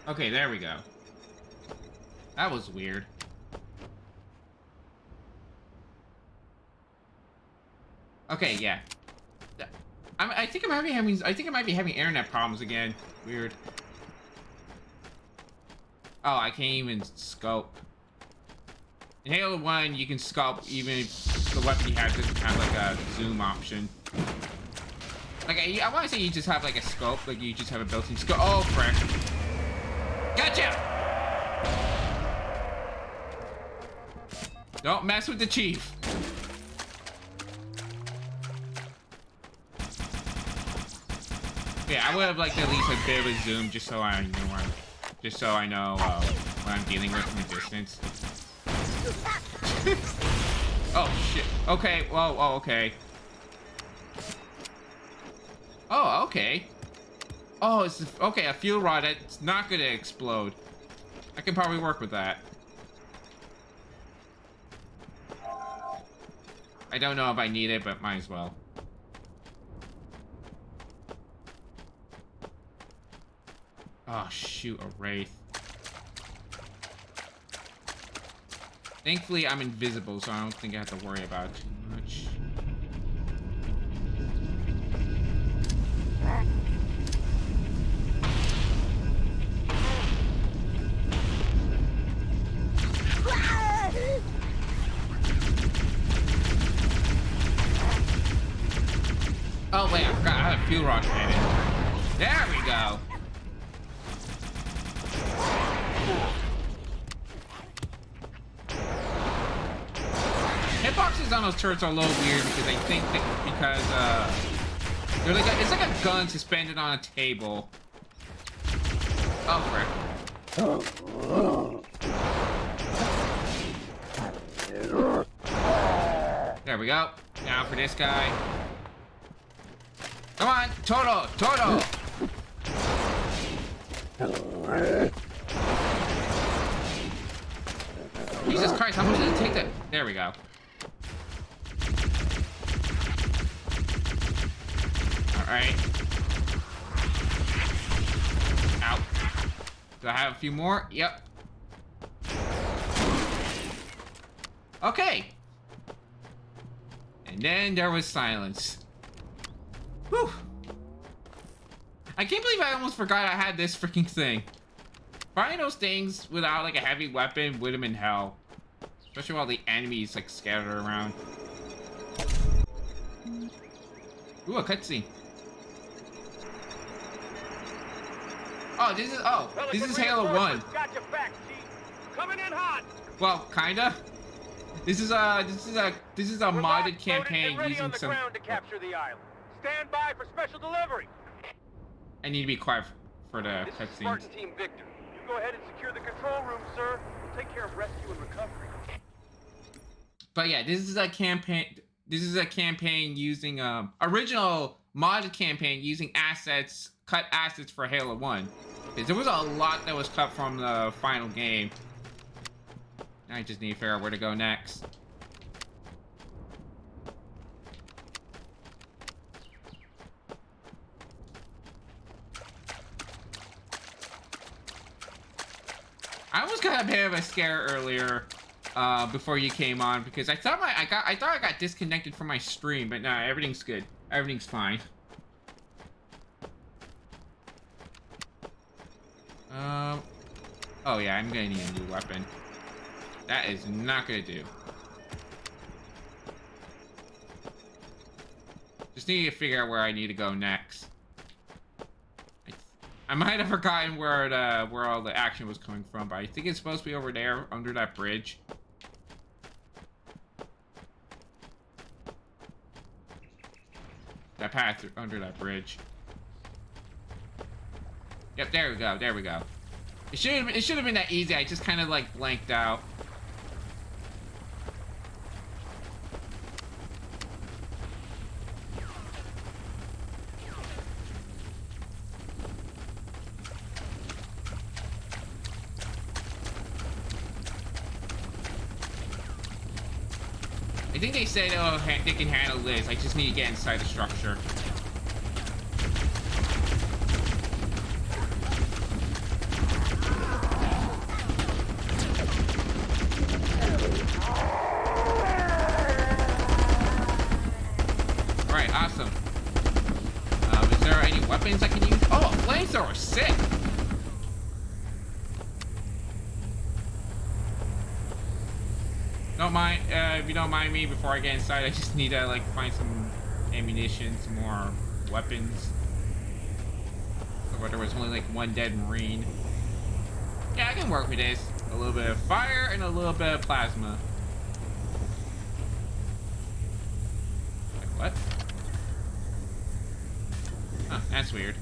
Okay, there we go. That was weird. Okay, yeah. I think I might be having internet problems again. Weird. Oh, I can't even scope. In Halo 1, you can scope even if the weapon you have doesn't have like a zoom option. Like I want to say you just have like a scope, like you just have a built-in scope. Oh, frick! Gotcha! Don't mess with the chief. Yeah, I would have liked at least a bit of a zoom just so I know what I'm dealing with from a distance. Oh shit. Okay. Whoa. Oh, okay. Oh, okay. Oh, it's okay. A fuel rod. It's not gonna explode. I can probably work with that. I don't know if I need it, but might as well. Oh shoot, a wraith. Thankfully, I'm invisible, so I don't think I have to worry about it too much. Oh wait, I forgot I had a fuel rod cannon. There we go. Hitboxes on those turrets are a little weird because I think that they're like it's like a gun suspended on a table. Oh frick. There we go. Now for this guy. Come on, Toto! Jesus Christ, how much did it take that? There we go. Alright. Out. Do I have a few more? Yep. Okay. And then there was silence. Whew. I can't believe I almost forgot I had this freaking thing. Finding those things without like a heavy weapon would have been hell. Especially while the enemies like scattered around. Ooh, a cutscene. Oh, this is Halo 1. Got your back, Chief. Coming in hot. Well, kinda. This is a modded campaign using some. Ground to capture the island. Stand by for special delivery. I need to be quiet for the cutscenes. Spartan Team Victor. You go ahead and secure the control room, sir. We'll take care of rescue and recovery. But yeah, this is a campaign. This is a campaign using original modded campaign using cut assets for Halo 1. There was a lot that was cut from the final game. Now I just need to figure out where to go next. I almost got a bit of a scare earlier before you came on because I thought I got disconnected from my stream, but no, everything's good. Everything's fine. Oh yeah, I'm gonna need a new weapon. That is not gonna do. Just need to figure out where I need to go next. I might have forgotten where all the action was coming from, but I think it's supposed to be over there under that bridge. That path under that bridge. Yep, there we go. There we go. It should have been that easy. I just kind of like blanked out. I think they said they can handle this. I just need to get inside the structure. don't mind, if you don't mind me, before I get inside, I just need to like find some ammunition, some more weapons. But there was only like one dead Marine. Yeah, I can work with this. A little bit of fire and a little bit of plasma. Wait, what? Huh, that's weird.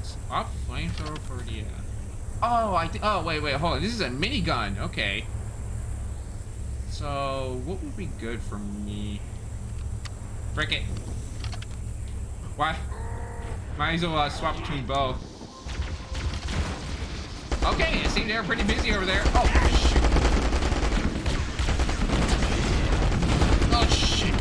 Swap flamethrower for the. Oh, oh, wait, hold on. This is a minigun. Okay. So, what would be good for me? Frick it. Why? Might as well swap between both. Okay, it seems they're pretty busy over there. Oh, shoot. Oh, shit.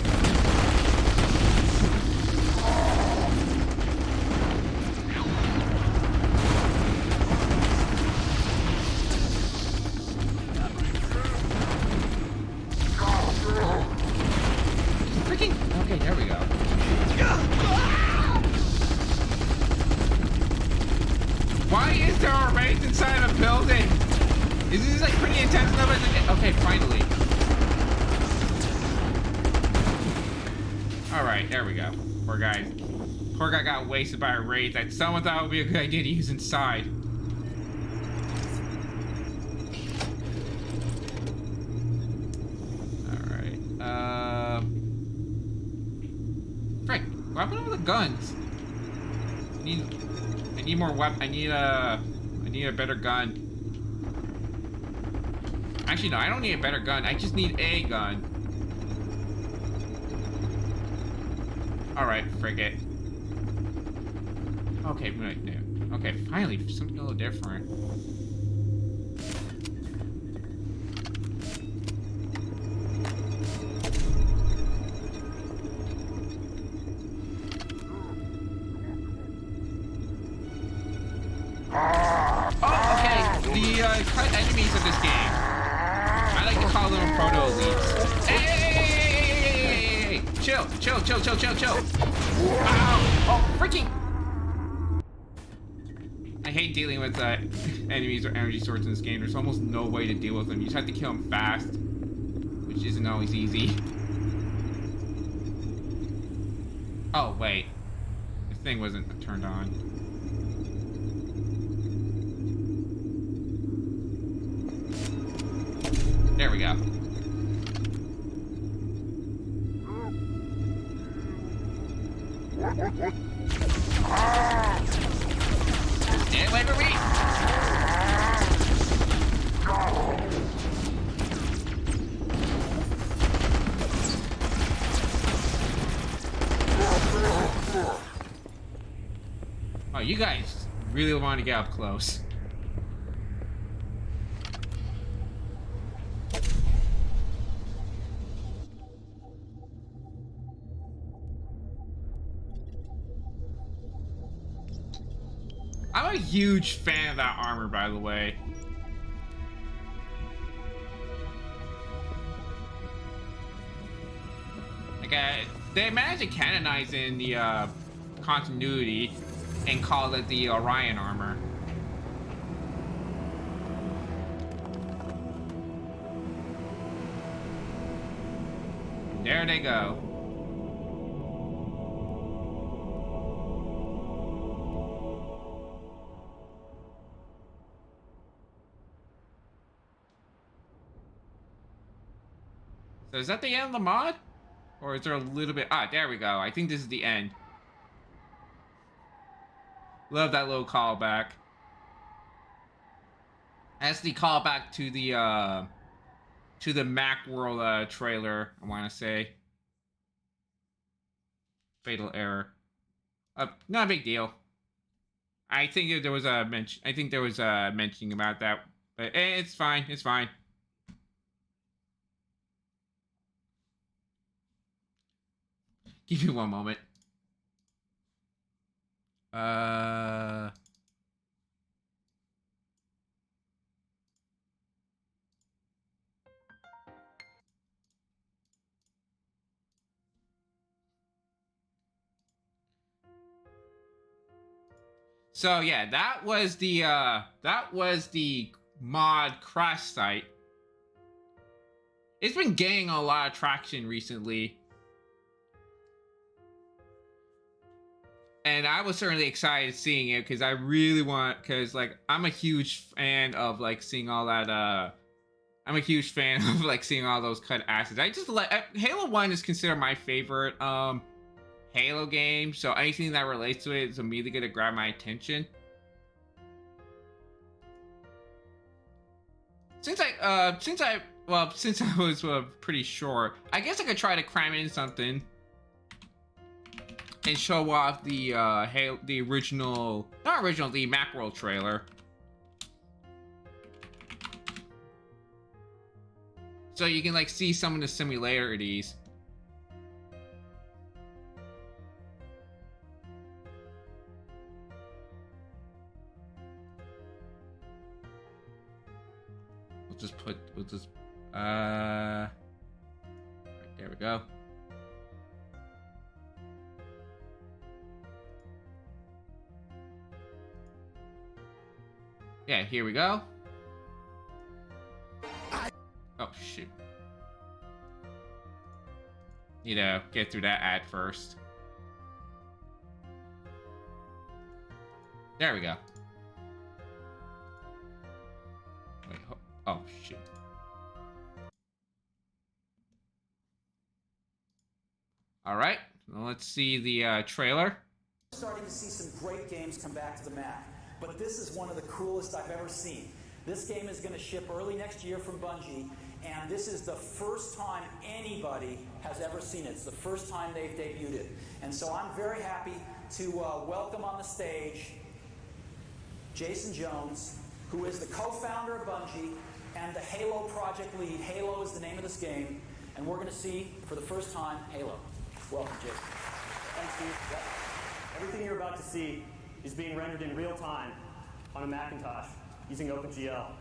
Freaking. Okay, there we go. Why is there a race inside of a building? Is this like pretty intense enough? Okay, finally. Alright, there we go. Poor guy got wasted by a raid that someone thought would be a good idea to use inside. Alright. Frick, what happened to all the guns? I need more weapon. I need a better gun. Actually, no, I don't need a better gun. I just need a gun. Alright, frick it. Okay, okay, finally, something a little different. Cut enemies of this game. I like to call them proto-elites. Hey! Chill. Ow! Oh, freaking! I hate dealing with enemies or energy swords in this game. There's almost no way to deal with them. You just have to kill them fast, which isn't always easy. Oh, wait. This thing wasn't turned on. There we go. Stay away from me! Oh, you guys really want to get up close. I'm a huge fan of that armor, by the way. Like, they managed to canonize in the continuity and call it the Orion armor. There they go. So is that the end of the mod? Or is there a little bit... Ah, there we go. I think this is the end. Love that little callback. That's the callback to the Macworld trailer, I want to say. Fatal error. Not a big deal. I think there was a mention. I think there was a mentioning about that, but it's fine. It's fine. Give me one moment. So yeah, that was the mod crash site. it's been gaining a lot of traction recently. And I was certainly excited seeing it because I really want, because like I'm a huge fan of like seeing all that. I'm a huge fan of like seeing all those cut assets. I just like Halo 1 is considered my favorite Halo game, so anything that relates to it is immediately gonna grab my attention. Since I was pretty short, I guess I could try to cram in something and show off the the Macworld trailer. So you can like see some of the similarities. Right, there we go. Yeah, here we go. Oh, shoot. Need to get through that ad first. There we go. Wait, oh, shoot. All right, well, let's see the trailer. Starting to see some great games come back to the Mac, but this is one of the coolest I've ever seen. This game is going to ship early next year from Bungie, and this is the first time anybody has ever seen it. It's the first time they've debuted it. And so I'm very happy to welcome on the stage Jason Jones, who is the co-founder of Bungie and the Halo project lead. Halo is the name of this game, and we're going to see, for the first time, Halo. Welcome, Jason. Thanks, Steve. Yep. Everything you're about to see is being rendered in real time on a Macintosh using OpenGL.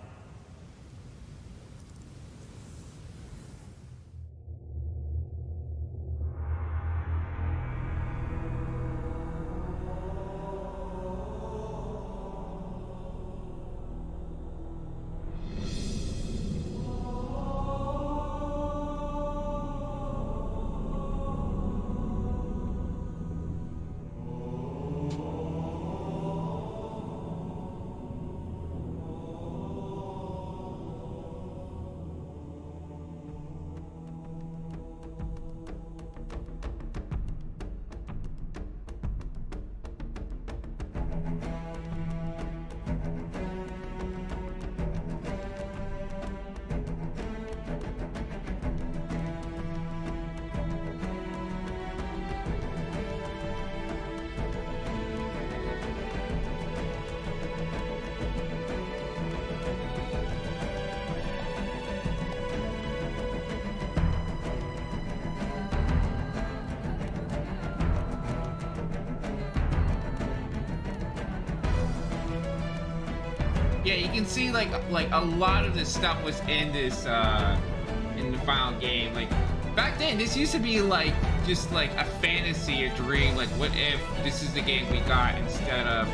Yeah, you can see like a lot of this stuff was in this in the final game. Like back then, this used to be like just like a fantasy, a dream. Like, what if this is the game we got instead of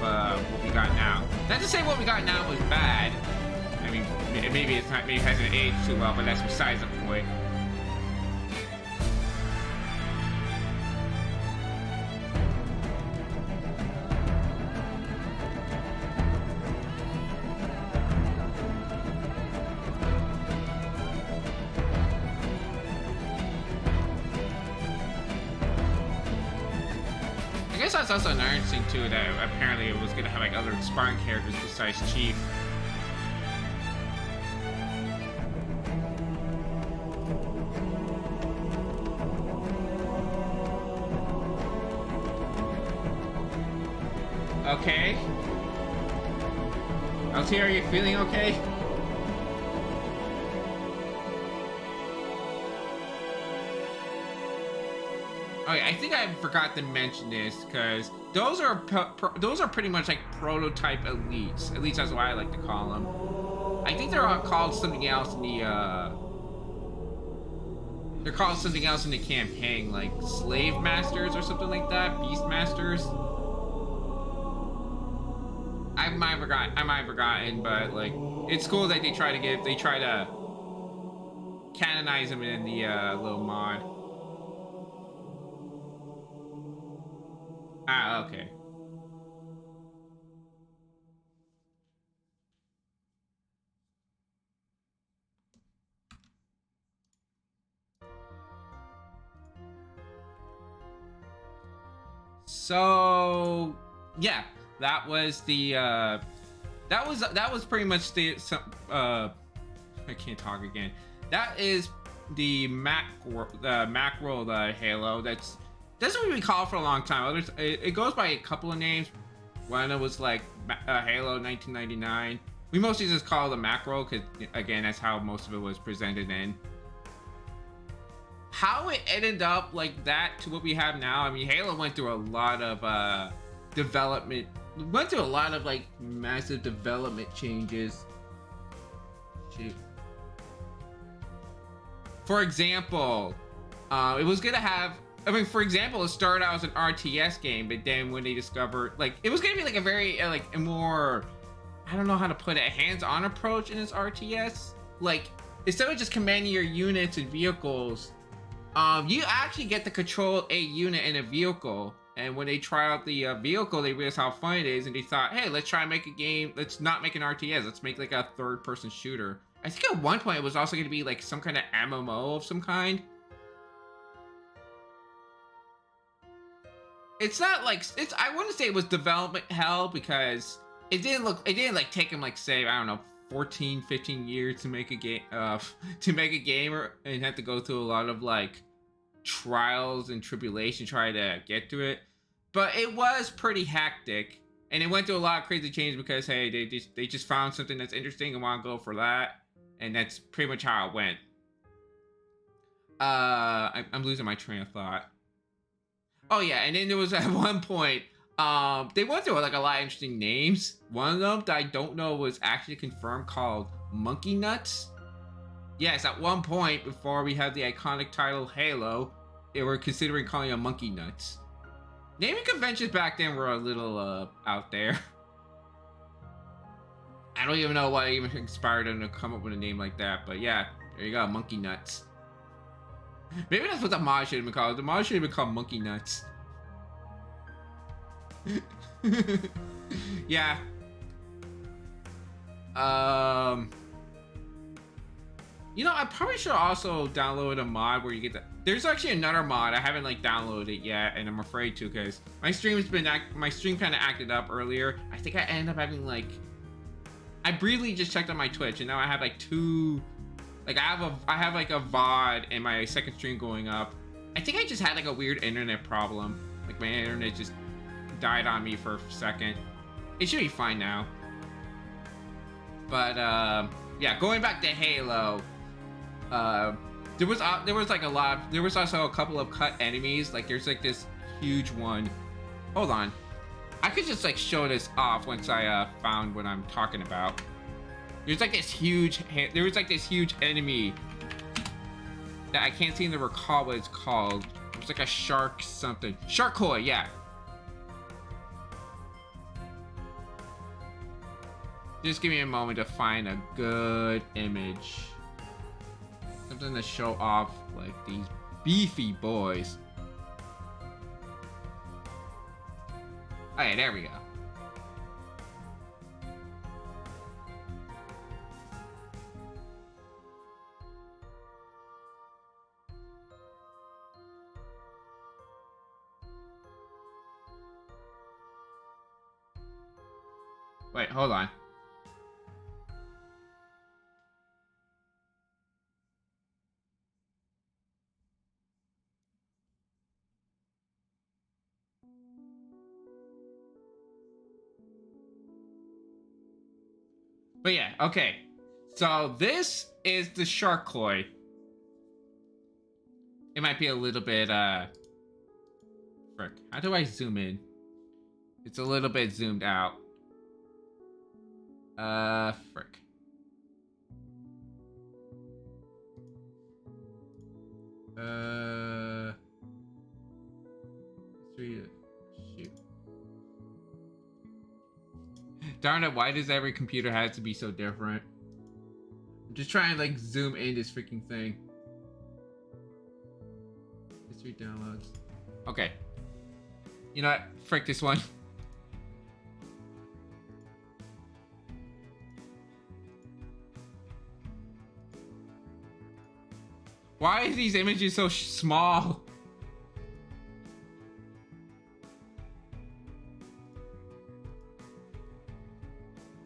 what we got now? Not to say what we got now was bad. I mean, maybe it's not. Maybe it hasn't aged too well, but that's besides the point. I guess that's also another thing too, that apparently it was gonna have like other sparring characters besides Chief. Okay. LT, are you feeling okay? Okay, I think I forgot to mention this because those are pretty much like prototype elites. At least that's what I like to call them. I think they're all called something else in the they're called something else in the campaign, like slave masters or something like that, beast masters. I might have forgotten, but like it's cool that they try to canonize him in the little mod. Ah, okay. So yeah, that was the that was pretty much the I can't talk again. That is the macro the Halo. That's what we call it for a long time. Others it goes by a couple of names. One was like Halo 1999. We mostly just call it the macro because again that's how most of it was presented in. How it ended up like that to what we have now, I mean, Halo went through a lot of development, went through a lot of like massive development changes. Shoot. For example, it was gonna have, I mean, for example, it started out as an RTS game, but then when they discovered, like, it was gonna be like a very, like, a more, I don't know how to put it, a hands-on approach in this RTS. Like, instead of just commanding your units and vehicles, you actually get to control a unit in a vehicle. And when they try out the vehicle, they realized how fun it is, and they thought, hey, let's try and make a game. Let's not make an RTS. Let's make like a third-person shooter. I think at one point it was also going to be like some kind of MMO of some kind. It's not like it's. I wouldn't say it was development hell because it didn't look. It didn't like take them like say I don't know 14, 15 years to make a game. To make a game and have to go through a lot of like trials and tribulation try to get to it. But it was pretty hectic, and it went through a lot of crazy changes because hey, they just found something that's interesting and want to go for that, and that's pretty much how it went. I'm losing my train of thought. Oh yeah, and then there was at one point, they went through like a lot of interesting names. One of them that I don't know was actually confirmed called Monkey Nuts. Yes, at one point before we had the iconic title Halo, they were considering calling it Monkey Nuts. Naming conventions back then were a little out there. I don't even know what even inspired them to come up with a name like that, but yeah, there you go, Monkey Nuts. Maybe that's what the mod should have been called. The mod should have been called Monkey Nuts. Yeah. You know, I probably should also download a mod where you get the. There's actually another mod I haven't like downloaded it yet, and I'm afraid to because my stream kind of acted up earlier. I think I ended up having like. I briefly just checked on my Twitch, and now I have like two. Like I have like a VOD and my second stream going up. I think I just had like a weird internet problem. Like my internet just died on me for a second. It should be fine now. But yeah, going back to Halo. There was like a lot of, there was also a couple of cut enemies. Like there's like this huge one. Hold on. I could just like show this off once I found what I'm talking about. There's like this huge, there was like this huge enemy that I can't seem to recall what it's called. It's like a shark something. Sharkoi, yeah. Just give me a moment to find a good image. Something to show off like these beefy boys. Oh yeah, there we go. Wait, hold on. But yeah, okay. So this is the Sharkoi. It might be a little bit, frick. How do I zoom in? It's a little bit zoomed out. Frick. Shoot. Darn it, why does every computer have to be so different? I'm just trying to like zoom in this freaking thing. History downloads. Okay. You know what? Frick this one. Why are these images so small?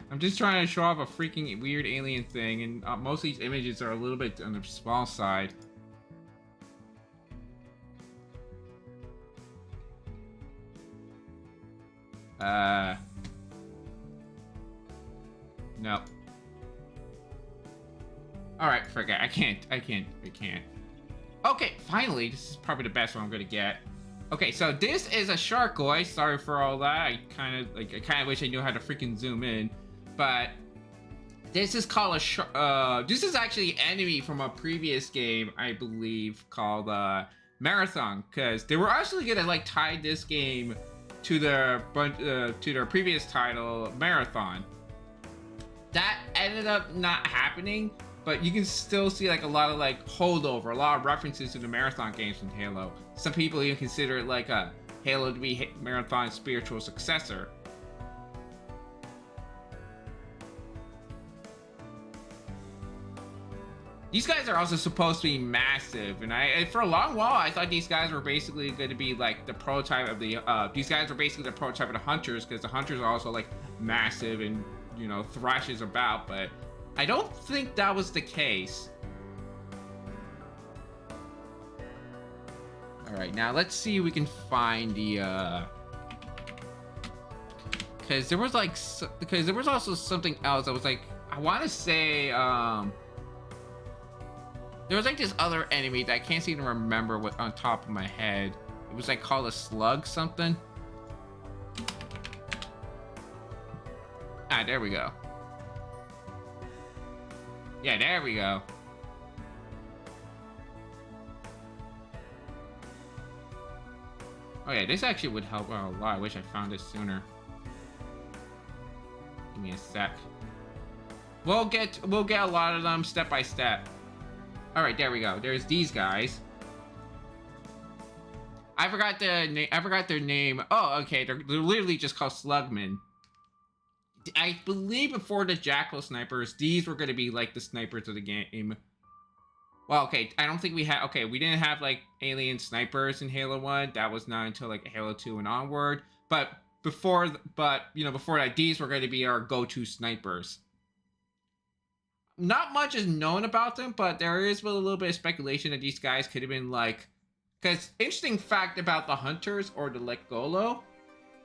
I'm just trying to show off a freaking weird alien thing, and most of these images are a little bit on the small side. No. Alright, forget. I can't. Okay, finally, this is probably the best one I'm gonna get. Okay, so this is a Sharkoid. Sorry for all that. I kind of wish I knew how to freaking zoom in. But this is called a this is actually an enemy from a previous game, I believe, called Marathon, because they were actually gonna like tie this game to their previous title, Marathon. That ended up not happening, but you can still see like a lot of like holdover, a lot of references to the Marathon games from Halo. Some people even consider it like a Halo to be Marathon's spiritual successor. These guys are also supposed to be massive, and for a long while I thought these guys were basically going to be like the prototype of the these guys were basically the prototype of the Hunters, because the Hunters are also like massive and, you know, thrashes about, but I don't think that was the case. Alright, now let's see if we can find the because there was like because there was also something else. I was like, I want to say there was like this other enemy that I can't seem to remember what on top of my head. It was like called a slug something. Ah, there we go. Yeah, there we go. Oh yeah, this actually would help out a lot. I wish I found this sooner. Give me a sec. We'll get a lot of them step by step. All right, there we go. There's these guys. I forgot their name. Oh, okay. They're literally just called Slugmen. I believe before the Jackal snipers, these were going to be like the snipers of the game. Well, okay. I don't think we had. Okay, we didn't have like alien snipers in Halo 1. That was not until like Halo 2 and onward. But before that, these were going to be our go-to snipers. Not much is known about them, but there is a little bit of speculation that these guys could have been like, because interesting fact about the Hunters or the like Golo,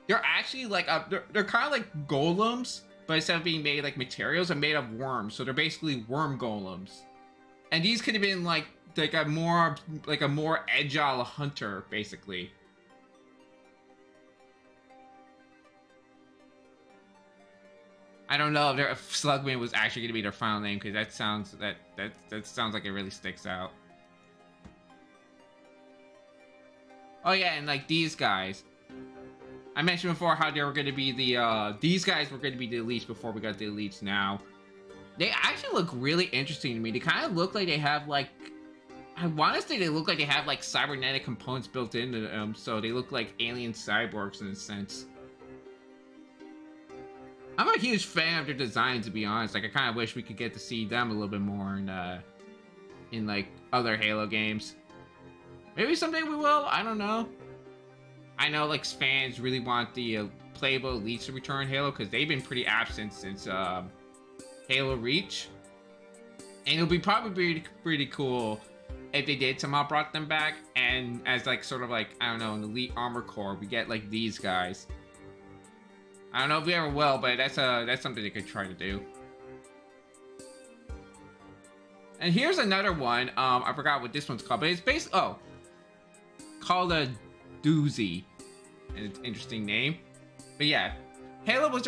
they're actually like they're kind of like golems, but instead of being made like materials, are made of worms. So they're basically worm golems, and these could have been like a more agile hunter, basically. I don't know if Slugman was actually going to be their final name, because that sounds like it really sticks out. Oh yeah, and like these guys, I mentioned before how they were going to be these guys were going to be the elites before we got the elites. Now they actually look really interesting to me. They kind of look like they have like, I want to say they look like they have like cybernetic components built into them, so they look like alien cyborgs in a sense. I'm a huge fan of their design, to be honest. Like, I kind of wish we could get to see them a little bit more in like other Halo games. Maybe someday we will. I don't know. I know like fans really want the playable elites to return in Halo, because they've been pretty absent since Halo Reach, and it'll be probably pretty cool if they did somehow brought them back, and as like sort of like, I don't know, an elite armor core, we get like these guys. I don't know if we ever will, but that's something they could try to do. And here's another one. I forgot what this one's called, but it's basically called a doozy, and it's an interesting name. But yeah, Halo was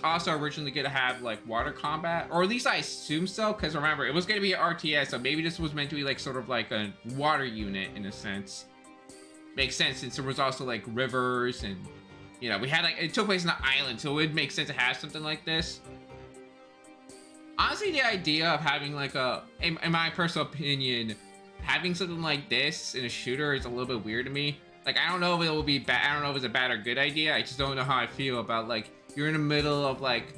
also originally gonna have like water combat, or at least I assume so, because remember, it was gonna be an RTS, so maybe this was meant to be like sort of like a water unit in a sense. Makes sense, since there was also like rivers, and you know, we had like, it took place on an island, so it would make sense to have something like this. Honestly, the idea of having like in my personal opinion, having something like this in a shooter is a little bit weird to me. Like, I don't know if it will be bad. I don't know if it's a bad or good idea. I just don't know how I feel about, like, you're in the middle of, like,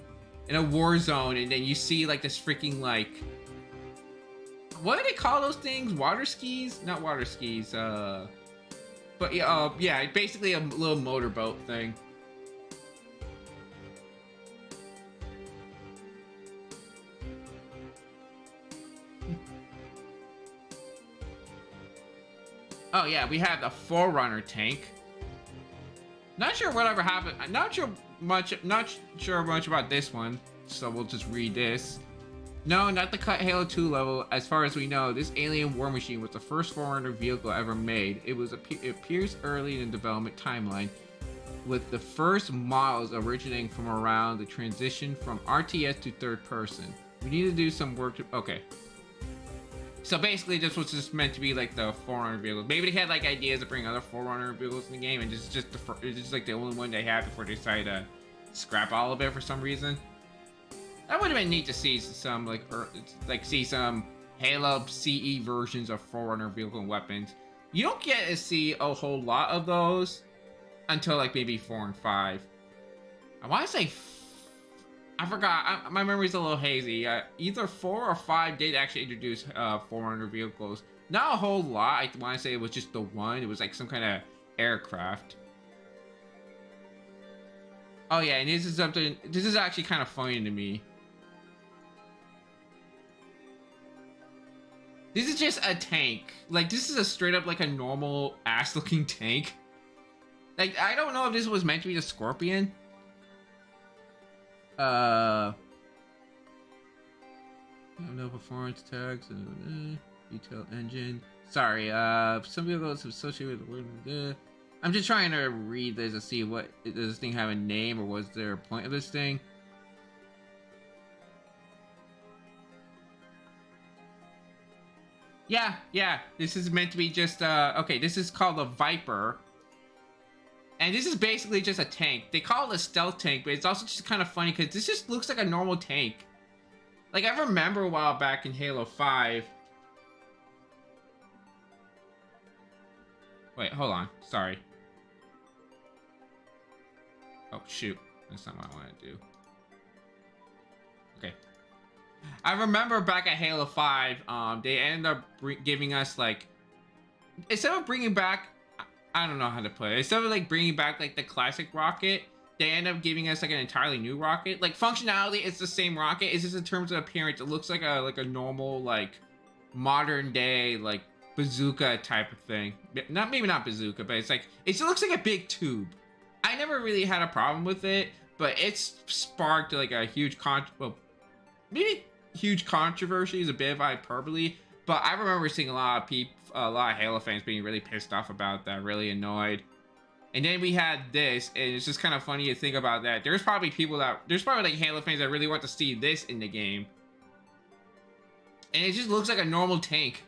in a war zone, and then you see, like, this freaking, like, what do they call those things? Water skis? Not water skis. But yeah, basically a little motorboat thing. Oh yeah, we have the Forerunner tank. Not sure whatever happened. Not sure much about this one. So we'll just read this. No, not the cut Halo 2 level. As far as we know, this alien war machine was the first Forerunner vehicle ever made. It appears early in the development timeline, with the first models originating from around the transition from RTS to third person. We need to do some work to... Okay. So basically, this was just meant to be like the Forerunner vehicle. Maybe they had like ideas to bring other Forerunner vehicles in the game, and this is just like the only one they had before they decided to scrap all of it for some reason. That would have been neat to see some see some Halo CE versions of Forerunner vehicle and weapons. You don't get to see a whole lot of those until like maybe 4 and 5. I want to say. I forgot. My memory's a little hazy. Either 4 or 5 did actually introduce Forerunner vehicles. Not a whole lot. I want to say it was just the one. It was like some kind of aircraft. Oh yeah, and this is something. This is actually kind of funny to me. This is just a tank. Like, this is a straight up like a normal ass looking tank. Like, I don't know if this was meant to be the Scorpion. No performance tags, detailed engine. Sorry, some vehicles associated with the word. I'm just trying to read this to see what does this thing have a name, or was there a point of this thing? Yeah. This is meant to be just okay. This is called a Viper. And this is basically just a tank. They call it a stealth tank, but it's also just kind of funny because this just looks like a normal tank. Like, I remember a while back in Halo 5. Wait, hold on. Sorry. Oh, shoot. That's not what I want to do. Okay. I remember back at Halo 5, they ended up giving us, like... Instead of bringing back... I don't know how to put it. Instead of like bringing back like the classic rocket, they end up giving us like an entirely new rocket. Like, functionality, it's the same rocket. It's just in terms of appearance, it looks like a normal like modern day like bazooka type of thing. Maybe not bazooka, but it looks like a big tube. I never really had a problem with it, but it's sparked like a huge maybe huge controversy is a bit of hyperbole. But I remember seeing a lot of Halo fans being really pissed off about that, really annoyed. And then we had this, and it's just kind of funny to think about that. There's probably like Halo fans that really want to see this in the game. And it just looks like a normal tank.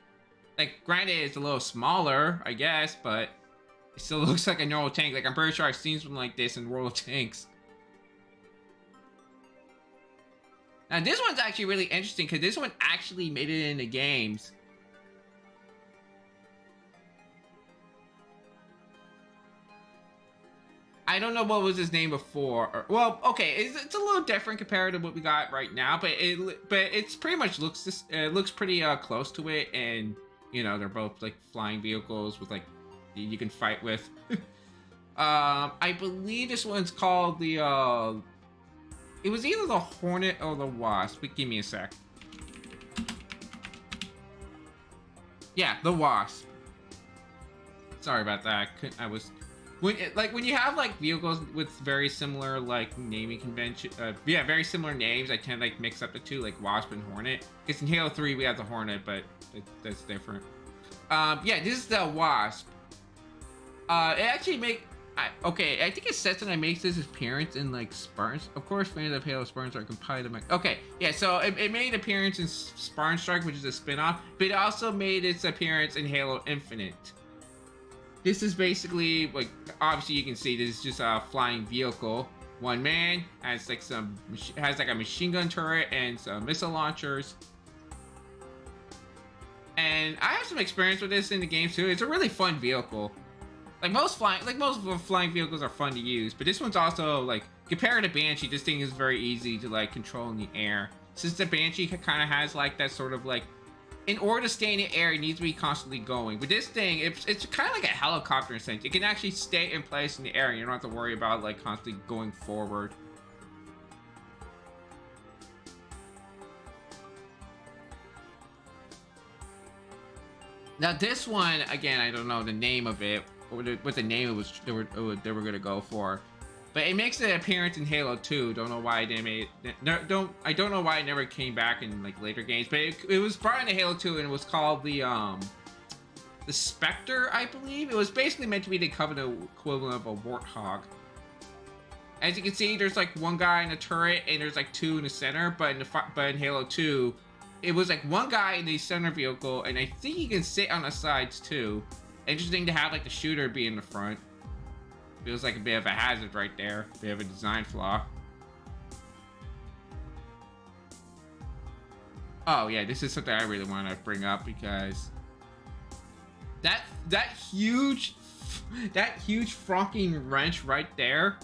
Like, granted, it's a little smaller, I guess, but it still looks like a normal tank. Like, I'm pretty sure I've seen something like this in World of Tanks. Now, this one's actually really interesting because this one actually made it into games. I don't know what was his name before. Well, okay, it's a little different compared to what we got right now, but it's pretty much looks pretty close to it, and you know, they're both like flying vehicles with like you can fight with. I believe this one's called the it was either the Hornet or the Wasp, but give me a sec. Yeah, the Wasp. Sorry about that. When you have like vehicles with very similar like naming convention, very similar names, I tend to like mix up the two, like Wasp and Hornet. Because in Halo 3 we have the Hornet, but that's different. Yeah, this is the Wasp. It actually I think it says that it makes this appearance in like Spartans. Of course, fans of Halo Spartans are compiled. Okay, yeah, so it made an appearance in Spartan Strike, which is a spin-off, but it also made its appearance in Halo Infinite. This is basically like, obviously you can see this is just a flying vehicle. one man, has like a machine gun turret and some missile launchers. And I have some experience with this in the game too. It's a really fun vehicle. Like most flying vehicles are fun to use, but this one's also like, compared to Banshee, this thing is very easy to like control in the air. Since the Banshee kind of has like that sort of like, in order to stay in the air, it needs to be constantly going. But this thing, it's kind of like a helicopter in a sense. It can actually stay in place in the air. You don't have to worry about like constantly going forward. Now this one, again, I don't know the name of it, or what the name it was they were gonna go for, but it makes an appearance in Halo 2. Don't know why they made I don't know why it never came back in like later games, but it was brought into Halo 2 and it was called the Spectre, I believe. It was basically meant to be the Covenant equivalent of a Warthog. As you can see, there's like one guy in the turret and there's like two in the center, but in Halo 2, it was like one guy in the center vehicle, and I think he can sit on the sides too. Interesting to have like the shooter be in the front. Feels like a bit of a hazard right there. A bit of a design flaw. Oh yeah, this is something I really want to bring up because that huge front wrench right there,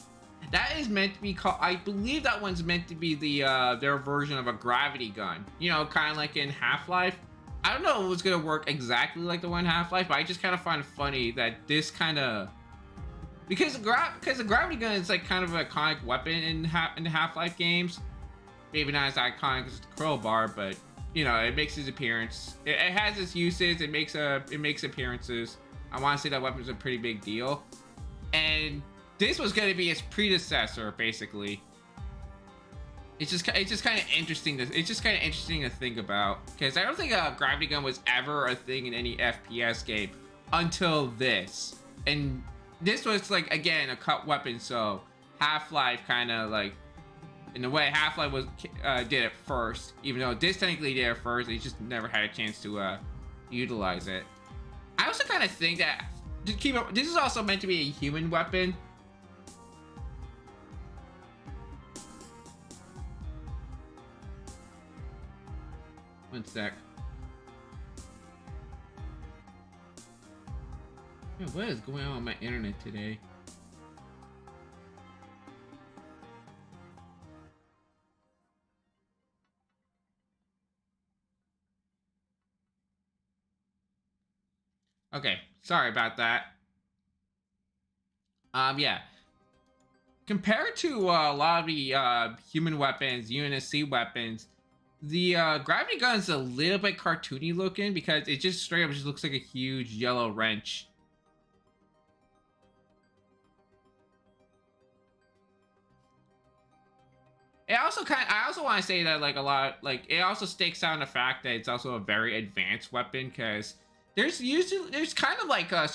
that is meant to be called, I believe that one's meant to be their version of a gravity gun. You know, kind of like in Half-Life. I don't know if it's gonna work exactly like the one in Half-Life, but I just kind of find it funny that this kind of, because the gravity gun is like kind of an iconic weapon in the Half-Life games. Maybe not as iconic as the crowbar, but you know, it makes its appearance. It has its uses. It makes appearances. I want to say that weapon's a pretty big deal, and this was going to be its predecessor, basically. It's just kind of interesting. It's just kind of interesting to think about, because I don't think a gravity gun was ever a thing in any FPS game until this. And this was like, again, a cut weapon. So Half-Life kind of like, in the way Half-Life was did it first, even though this technically did it first, they just never had a chance to utilize it. I also kind of think that, to keep up, this is also meant to be a human weapon. One sec. Man, what is going on with my internet today? Okay, sorry about that. Yeah. Compared to a lot of the human weapons, UNSC weapons, the gravity gun is a little bit cartoony looking because it just straight up just looks like a huge yellow wrench. I also want to say that like a lot, like it also stakes out on the fact that it's also a very advanced weapon, because there's kind of like a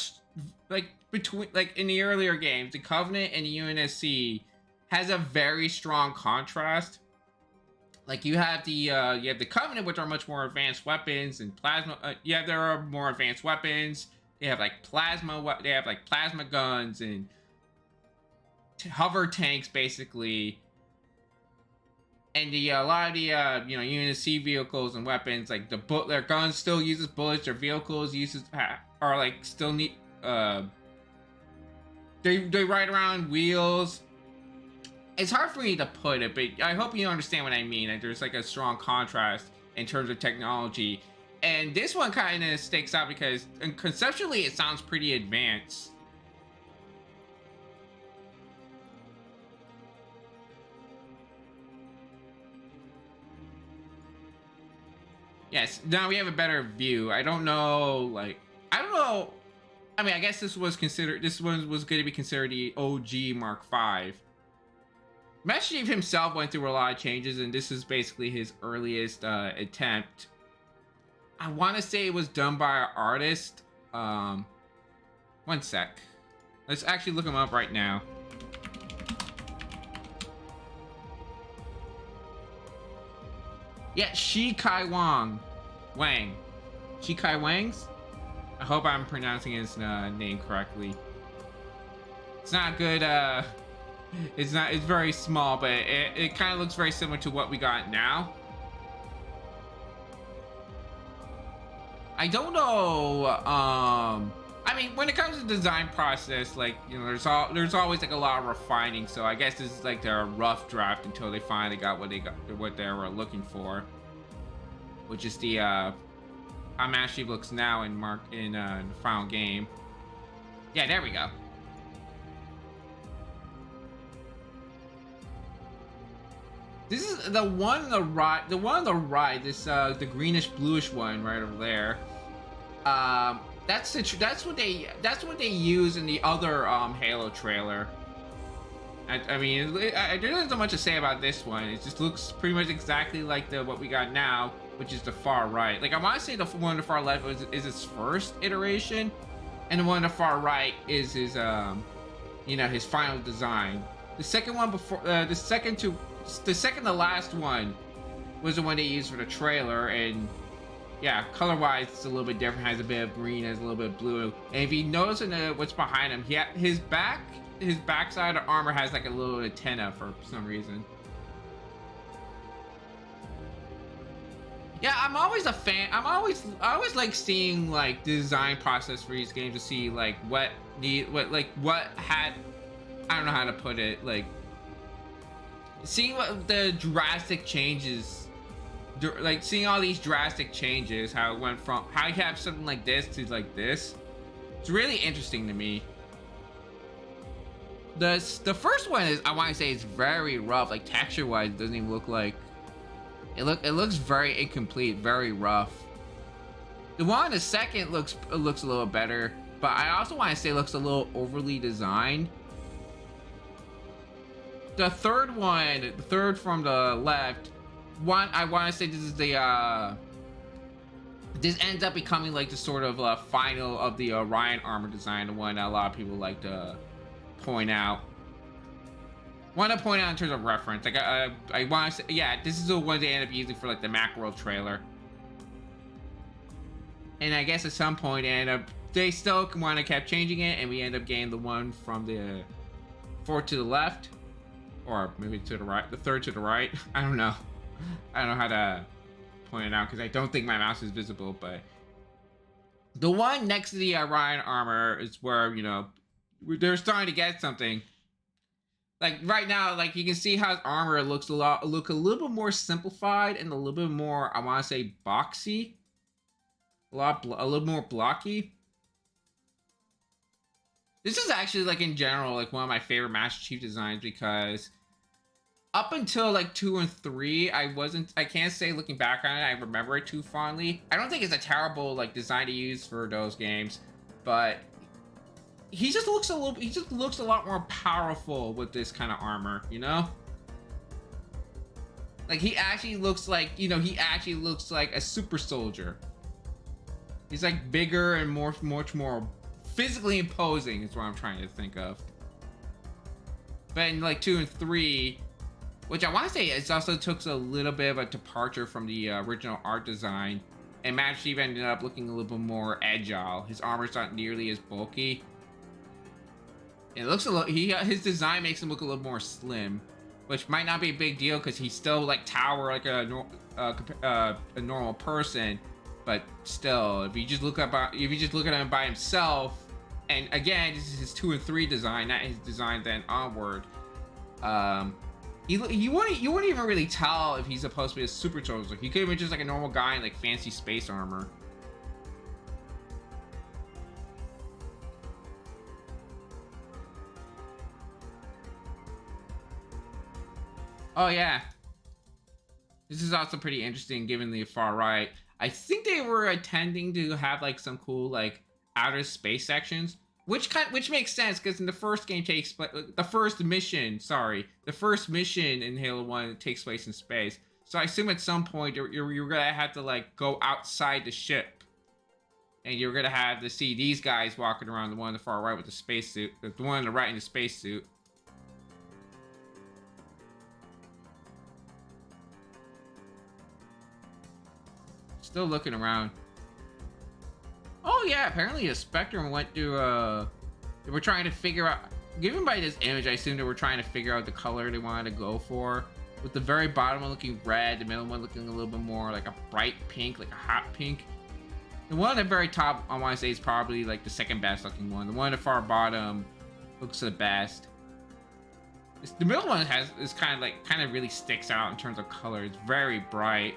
between, like in the earlier games, the Covenant and the UNSC has a very strong contrast. Like you have the Covenant, which are much more advanced weapons, and plasma. There are more advanced weapons. They have like plasma guns and hover tanks, basically. And a lot of the UNSC vehicles and weapons, like their guns still uses bullets. Their vehicles are like still need they ride around wheels. It's hard for me to put it, but I hope you understand what I mean. That there's like a strong contrast in terms of technology, and this one kind of stakes out because conceptually it sounds pretty advanced. Yes, now we have a better view. I don't know. I mean, I guess this one was going to be considered the OG Mark V. Master Chief himself went through a lot of changes, and this is basically his earliest attempt. I want to say it was done by an artist. One sec. Let's actually look him up right now. Yeah, Shi Kai Wang. Shi Kai Wangs? I hope I'm pronouncing his name correctly. It's not good, It's not. It's very small, but it kind of looks very similar to what we got now. I don't know. I mean, when it comes to design process, like, you know, there's always like a lot of refining. So I guess this is like their rough draft until they finally got what they were looking for, which is the how Master Chief looks now in the final game. Yeah, there we go. This is the one on the right. The one on the right. This the greenish bluish one right over there. That's what they use in the other Halo trailer. I mean, there isn't much to say about this one. It just looks pretty much exactly like what we got now, which is the far right. Like, I want to say the one on the far left is its first iteration, and the one on the far right is his you know, his final design. The second one before the second to last one was the one they used for the trailer, and yeah, color-wise, it's a little bit different. Has a bit of green, has a little bit of blue. And if you notice in what's behind him, his backside of armor has like a little antenna for some reason. Yeah, I'm always a fan. I always like seeing like the design process for these games to see like what had, I don't know how to put it, like seeing what the drastic changes. Like seeing all these drastic changes, how it went from how you have something like this to like this. It's really interesting to me. The first one is, I want to say, it's very rough. Like texture wise, it doesn't even look like it looks very incomplete, very rough. The one in the second looks a little better, but I also want to say it looks a little overly designed. The third from the left. I want to say this is this ends up becoming like the sort of final of the Orion armor design, the one that a lot of people like to point out. Want to point out in terms of reference, like I want to say, yeah, this is the one they end up using for like the Macworld trailer. And I guess at some point they still want to kept changing it, and we end up getting the one from the fourth to the left, or maybe to the right, the third to the right. I don't know how to point it out because I don't think my mouse is visible, but the one next to the Orion armor is where, you know, they're starting to get something. Like right now, like you can see how his armor looks a little bit more simplified and a little bit more, I want to say, boxy, a little more blocky. This is actually, like, in general, like one of my favorite Master Chief designs, because up until like 2 and 3, I can't say looking back on it, I remember it too fondly. I don't think it's a terrible like design to use for those games, but he just looks a lot more powerful with this kind of armor, you know? Like he actually looks like, you know, a super soldier. He's like bigger and much more physically imposing is what I'm trying to think of. But in like 2 and 3, which I want to say it also took a little bit of a departure from the original art design, and Master Chief ended up looking a little bit more agile. His armor's not nearly as bulky. It looks a little. His design makes him look a little more slim, which might not be a big deal because he's still like tower like a normal person, but still, if you just look at him by himself, and again, this is his 2 and 3 design, not his design then onward. You wouldn't even really tell if he's supposed to be a super soldier. He could have been just like a normal guy in like fancy space armor. Oh yeah, this is also pretty interesting given the far right. I think they were intending to have like some cool like outer space sections, which makes sense because in the first game the first mission in Halo 1 takes place in space. So I assume at some point you're gonna have to like go outside the ship, and you're gonna have to see these guys walking around, the one on the far right with the spacesuit, the one on the right in the spacesuit. Still looking around. Oh yeah, apparently a Spectrum went to they were trying to figure out, given by this image, I assume they were trying to figure out the color they wanted to go for. With the very bottom one looking red, the middle one looking a little bit more like a bright pink, like a hot pink. The one at the very top, I want to say, is probably like the second best looking one. The one at the far bottom looks the best. The middle one is kind of really sticks out in terms of color. It's very bright.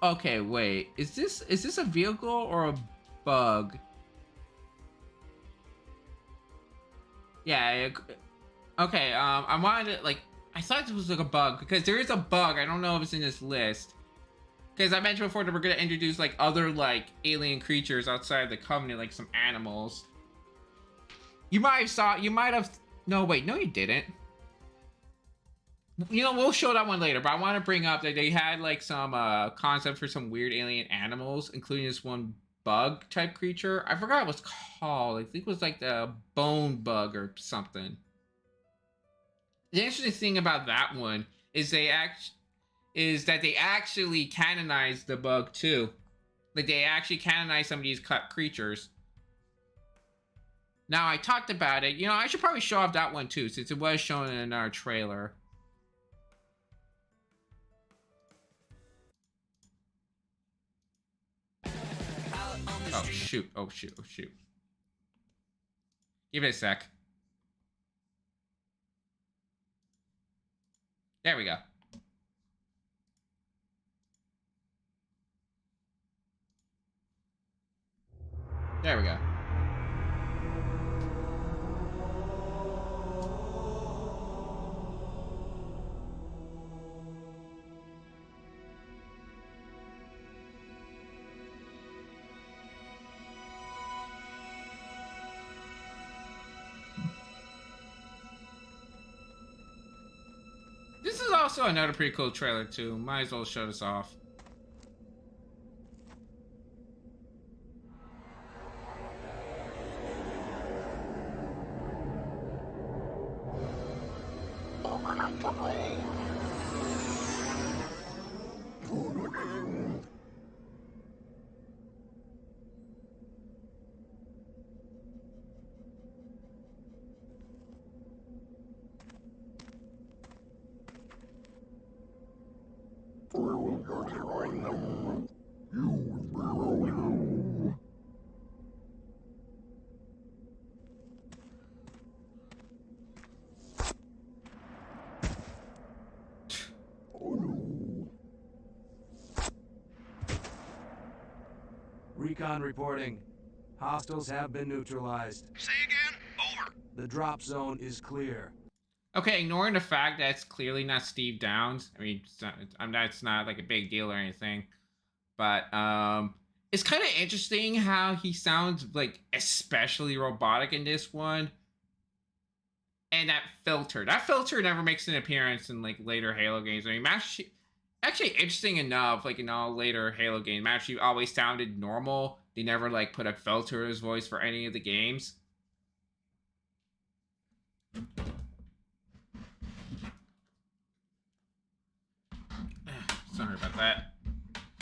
Okay, wait. Is this a vehicle or a bug? Yeah. Okay. I wanted to, like, I thought this was like a bug because there is a bug. I don't know if it's in this list. Because I mentioned before that we're gonna introduce like other like alien creatures outside the Covenant, like some animals. You might have. No, wait. No, you didn't. You know, we'll show that one later, but I want to bring up that they had like some concept for some weird alien animals, including this one bug type creature. I forgot what it's called. I think it was like the bone bug or something. The interesting thing about that one is that they actually canonized the bug too. Like they actually canonized some of these cut creatures. Now I talked about it. You know, I should probably show off that one too, since it was shown in our trailer. Oh shoot, oh shoot, oh shoot. Give it a sec. There we go. There we go. This is also another pretty cool trailer too. Might as well show this off. Recon reporting. Hostiles have been neutralized. Say again? Over. The drop zone is clear. Okay, ignoring the fact that it's clearly not Steve Downes. I mean, it's not like a big deal or anything. But it's kind of interesting how he sounds like especially robotic in this one. And that filter never makes an appearance in like later Halo games. I mean, actually interesting enough, like in all later Halo games, actually always sounded normal. They never like put a filter in his voice for any of the games. Sorry about that.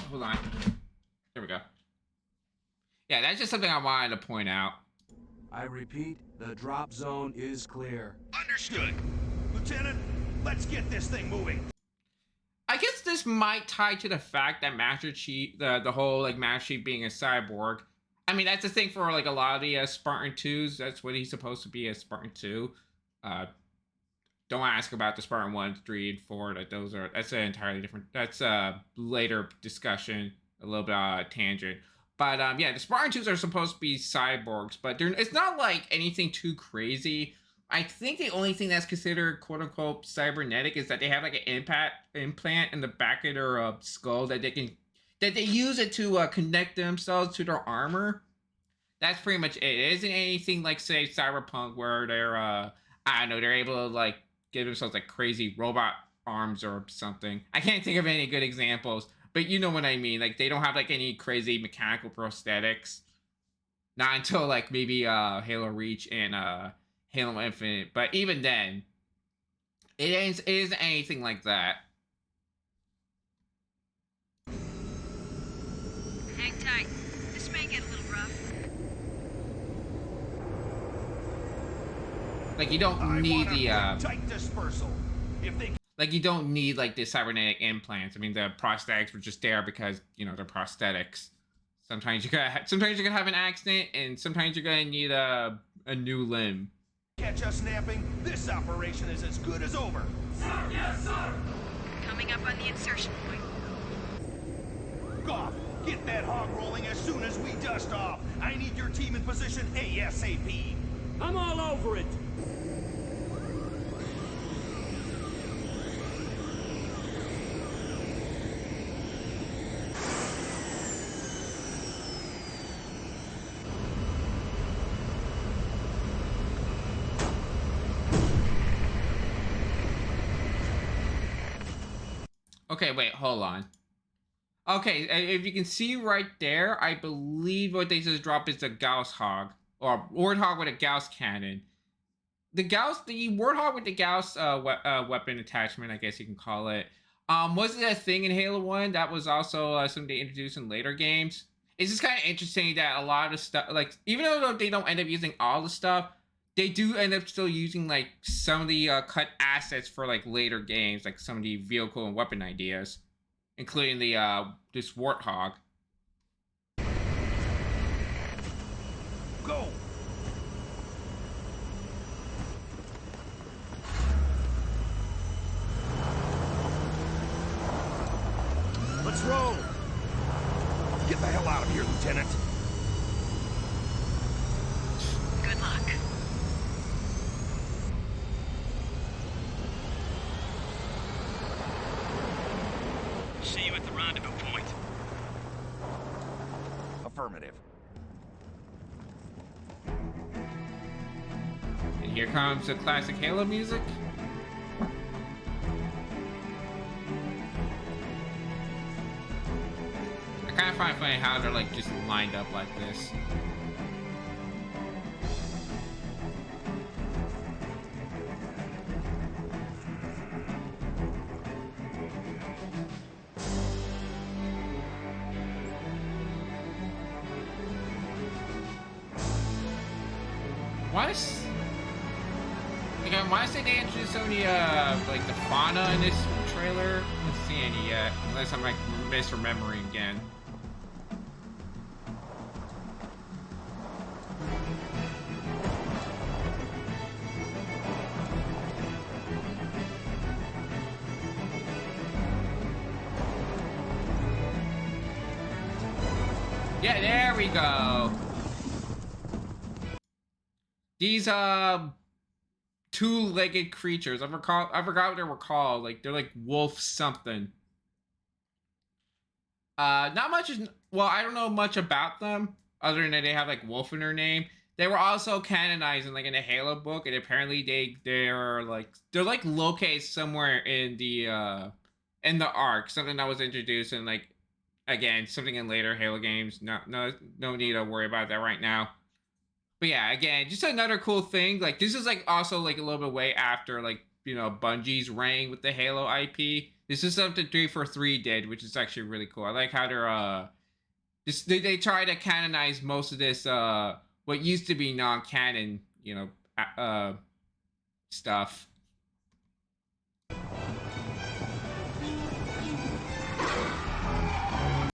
Hold on. There we go. Yeah, that's just something I wanted to point out. I repeat, the drop zone is clear. Understood. Lieutenant, let's get this thing moving. I guess this might tie to the fact that Master Chief, the whole like Master Chief being a cyborg. I mean, that's the thing for like a lot of the Spartan 2s. That's what he's supposed to be as Spartan 2. Don't ask about the Spartan 1, 3, and 4. That's an entirely different. That's a later discussion, a little bit tangent. But yeah, the Spartan 2s are supposed to be cyborgs, but it's not like anything too crazy. I think the only thing that's considered quote unquote cybernetic is that they have like an implant in the back of their skull that they use it to connect themselves to their armor. That's pretty much it. It isn't anything like say Cyberpunk where they're I don't know, they're able to like give themselves like crazy robot arms or something. I can't think of any good examples, but you know what I mean. Like they don't have like any crazy mechanical prosthetics. Not until like maybe Halo Reach and Halo Infinite, but even then, it isn't anything like that. Hang tight. This may get a little rough. Like, you don't need the tight dispersal. If they like, you don't need like the cybernetic implants. I mean, the prosthetics were just there because, you know, they're prosthetics. Sometimes you're gonna have an accident, and sometimes you're gonna need a new limb. catch us napping, this operation is as good as over. Sir, yes, sir! Coming up on the insertion point. Goff, get that hog rolling as soon as we dust off. I need your team in position ASAP. I'm all over it! Okay, wait, hold on. Okay, if you can see right there, I believe what they just dropped is the Gauss Hog, or Warthog with a Gauss cannon. The Warthog with the Gauss weapon attachment, I guess you can call it. Was it a thing in Halo 1? That was also something they introduced in later games. It's just kind of interesting that a lot of the stuff, like, even though they don't end up using all the stuff, they do end up still using, like, some of the cut assets for, like, later games, like some of the vehicle and weapon ideas, including the this Warthog. Go! Let's roll! Get the hell out of here, Lieutenant! Good luck. See you at the rendezvous point. Affirmative. And here comes the classic Halo music. I kind of find it funny how they're like just lined up like this. Why say they introduced so many like the fauna in this trailer? I haven't seen any yet, unless I'm like misremembering again. Yeah, there we go. These two-legged creatures. I forgot what they were called. Like, they're like wolf something. Not much is, well, I don't know much about them other than that they have like wolf in their name. They were also canonized in like in the Halo book, and apparently they're like located somewhere in the arc, something that was introduced in like, again, something in later Halo games. No need to worry about that right now. But yeah, again, just another cool thing. Like, this is like also like a little bit way after, like, you know, Bungie's reign with the Halo IP. This is something 343 did, which is actually really cool. I like how they're they try to canonize most of this what used to be non-canon, you know, stuff.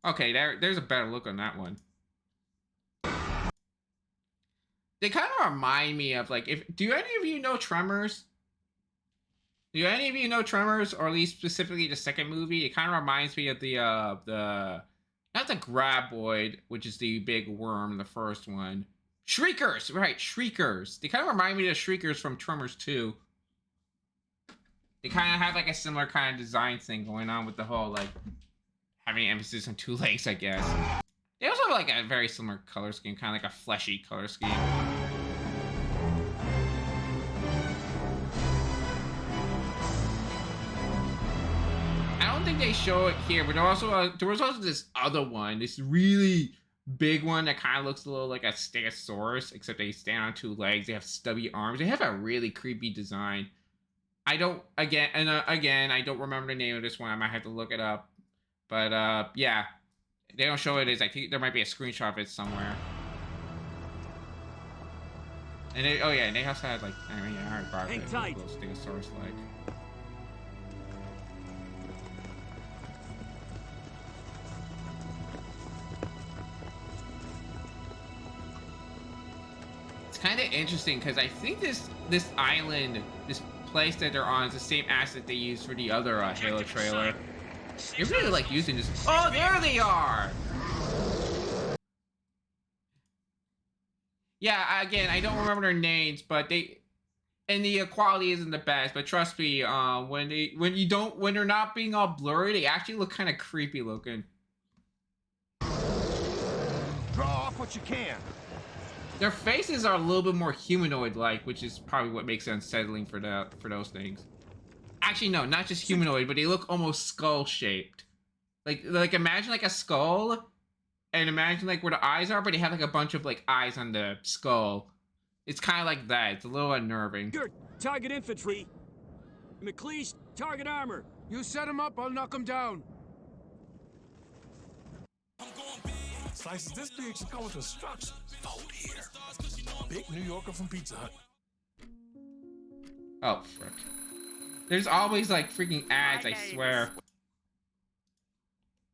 Okay, there's a better look on that one. They kind of remind me of like, do any of you know Tremors? Do any of you know Tremors, or at least specifically the second movie? It kind of reminds me of the not the Graboid, which is the big worm in the first one. Shriekers, right? Shriekers. They kind of remind me of the Shriekers from Tremors 2. They kind of have like a similar kind of design thing going on with the whole like having emphasis on two legs, I guess. They also have like a very similar color scheme, kind of like a fleshy color scheme. I don't think they show it here, but there was also this other one, this really big one that kind of looks a little like a Stegosaurus, except they stand on two legs. They have stubby arms. They have a really creepy design. I don't remember the name of this one. I might have to look it up. But yeah. they don't show it as. I think there might be a screenshot of it somewhere. And they, oh yeah, and they also had like, I mean, yeah, I already brought it. Those Stegosaurus like. It's kind of interesting because I think this island, this place that they're on, is the same asset they used for the other Halo trailer. They're really like using this. Oh, there they are. Yeah, again, I don't remember their names, but they, and the quality isn't the best. But trust me, when they're not being all blurry, they actually look kind of creepy looking. Draw off what you can. Their faces are a little bit more humanoid-like, which is probably what makes it unsettling for those things. Actually, no, not just humanoid, but they look almost skull-shaped. Like imagine like a skull, and imagine like where the eyes are, but they have like a bunch of like eyes on the skull. It's kind of like that. It's a little unnerving. Good. Target infantry. McLeish, target armor. You set him up, I'll knock him down. Slices this big should come with instructions. Vote here. Big New Yorker from Pizza Hut. Oh, frick. There's always like freaking ads, I swear.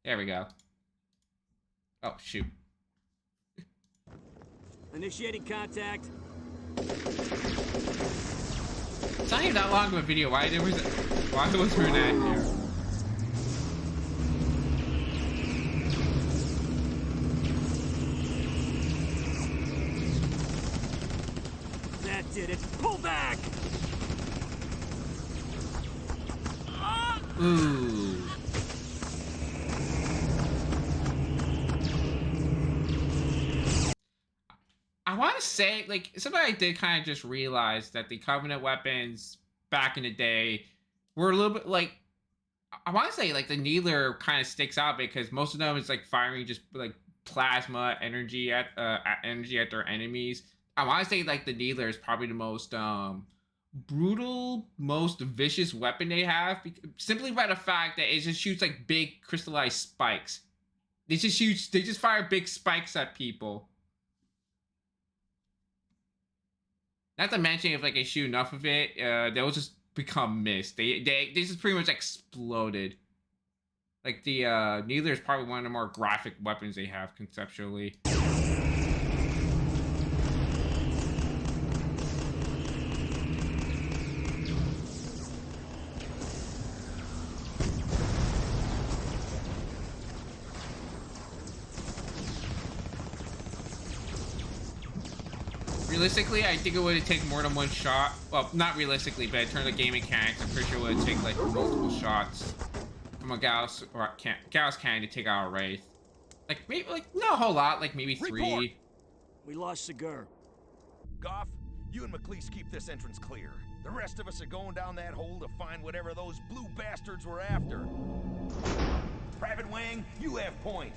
There we go. Oh, shoot. Initiating contact. It's not even that long of a video. Why was there an ad there? That did it. Pull back! Ooh. I want to say, like, something I did kind of just realize that the Covenant weapons back in the day were a little bit like, I want to say, like, the Needler kind of sticks out because most of them is like firing just like plasma energy at their enemies. I want to say like the Needler is probably the most brutal, most vicious weapon they have, simply by the fact that it just shoots like big crystallized spikes. They just fire big spikes at people. Not to mention, if like they shoot enough of it, they'll just become mist. They just pretty much exploded. Like the Needler is probably one of the more graphic weapons they have conceptually. Realistically, I think it would take more than one shot. Well, not realistically, but in terms of game mechanics, I'm pretty sure it would take like multiple shots from a Gauss cannon to take out a Wraith. Like maybe, like not a whole lot, like maybe 3. Report. We lost Segur. Goff, you and McLeish keep this entrance clear. The rest of us are going down that hole to find whatever those blue bastards were after. Private Wang, you have point.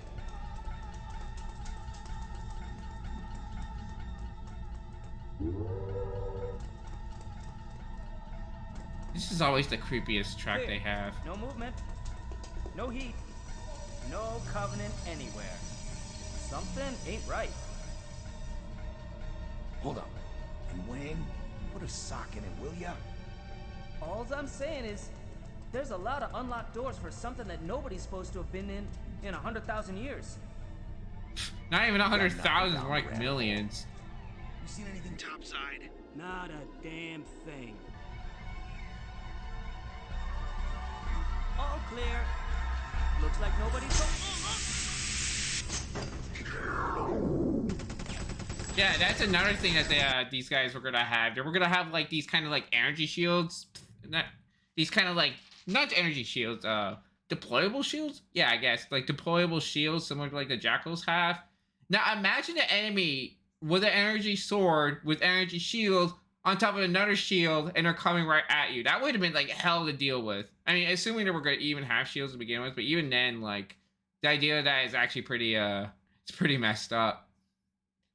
This is always the creepiest track they have. No movement, no heat, no Covenant anywhere. Something ain't right. Hold up. And Wang, put a sock in it, will ya? All I'm saying is, there's a lot of unlocked doors for something that nobody's supposed to have been in 100,000 years. Not even 100,000, more like millions. You seen anything topside? Not a damn thing. All clear. Looks like nobody's. Yeah, that's another thing that these guys were gonna have. They were gonna have like these kind of like energy shields, these kind of like not energy shields, deployable shields. Yeah, I guess like deployable shields, similar to like the Jackals have. Now imagine an enemy with an energy sword with energy shield on top of another shield, and they're coming right at you. That would have been like hell to deal with. I mean, assuming they were gonna even have shields to begin with, but even then, like the idea of that is actually pretty it's pretty messed up.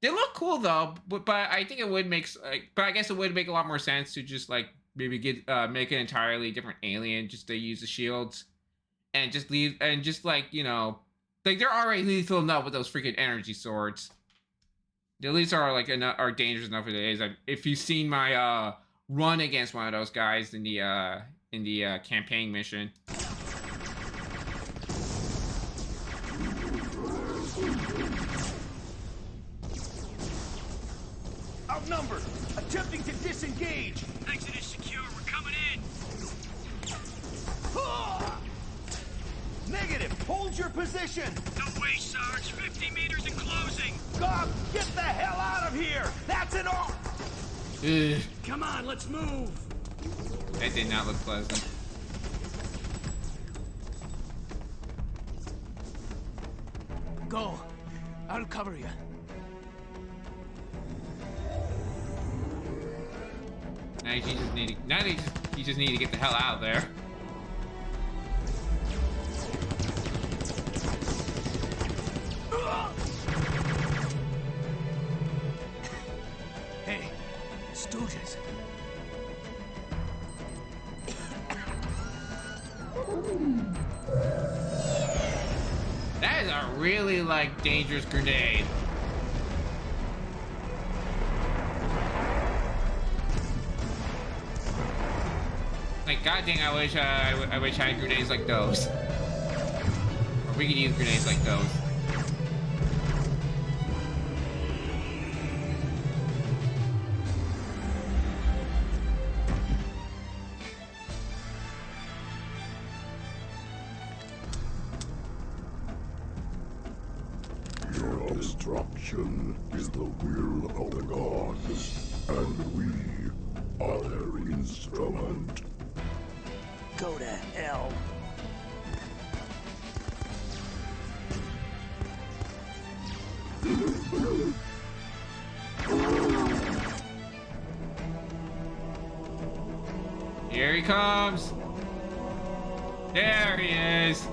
They look cool though, but I think it would make but I guess it would make a lot more sense to just like maybe make an entirely different alien just to use the shields, and just leave and just like, you know, Like, they're already lethal enough with those freaking energy swords. They at least are, like, are dangerous enough as it is. If you've seen my, run against one of those guys in the campaign mission. Outnumbered! Attempting to disengage! Exit is secure. We're coming in. Negative! Hold your position! No way, Sarge. 50 meters and closing. Goff, get the hell out of here! That's an all! Ugh. Come on, let's move. That did not look pleasant. Go. I'll cover you. Now you just need to, you just need to get the hell out of there. Hey, Stooges. That is a really, like, dangerous grenade. Like, goddamn, I wish I had grenades like those. Or we could use grenades like those. Your destruction is the will of the gods, and we are their instrument. Go to hell. Here he comes. There he is.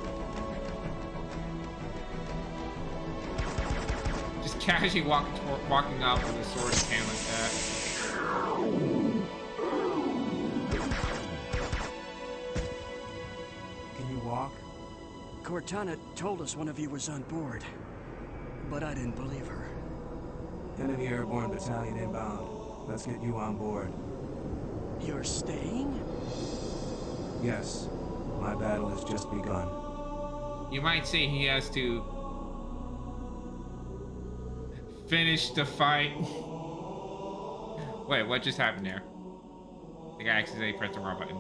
Just casually walking up with a sword in his hand like that. Can you walk? Cortana told us one of you was on board, but I didn't believe her. Enemy Airborne Battalion inbound. Let's get you on board. You're staying? Yes. My battle has just begun. You might say he has to finish the fight. Wait, what just happened there? I think I accidentally pressed the wrong button.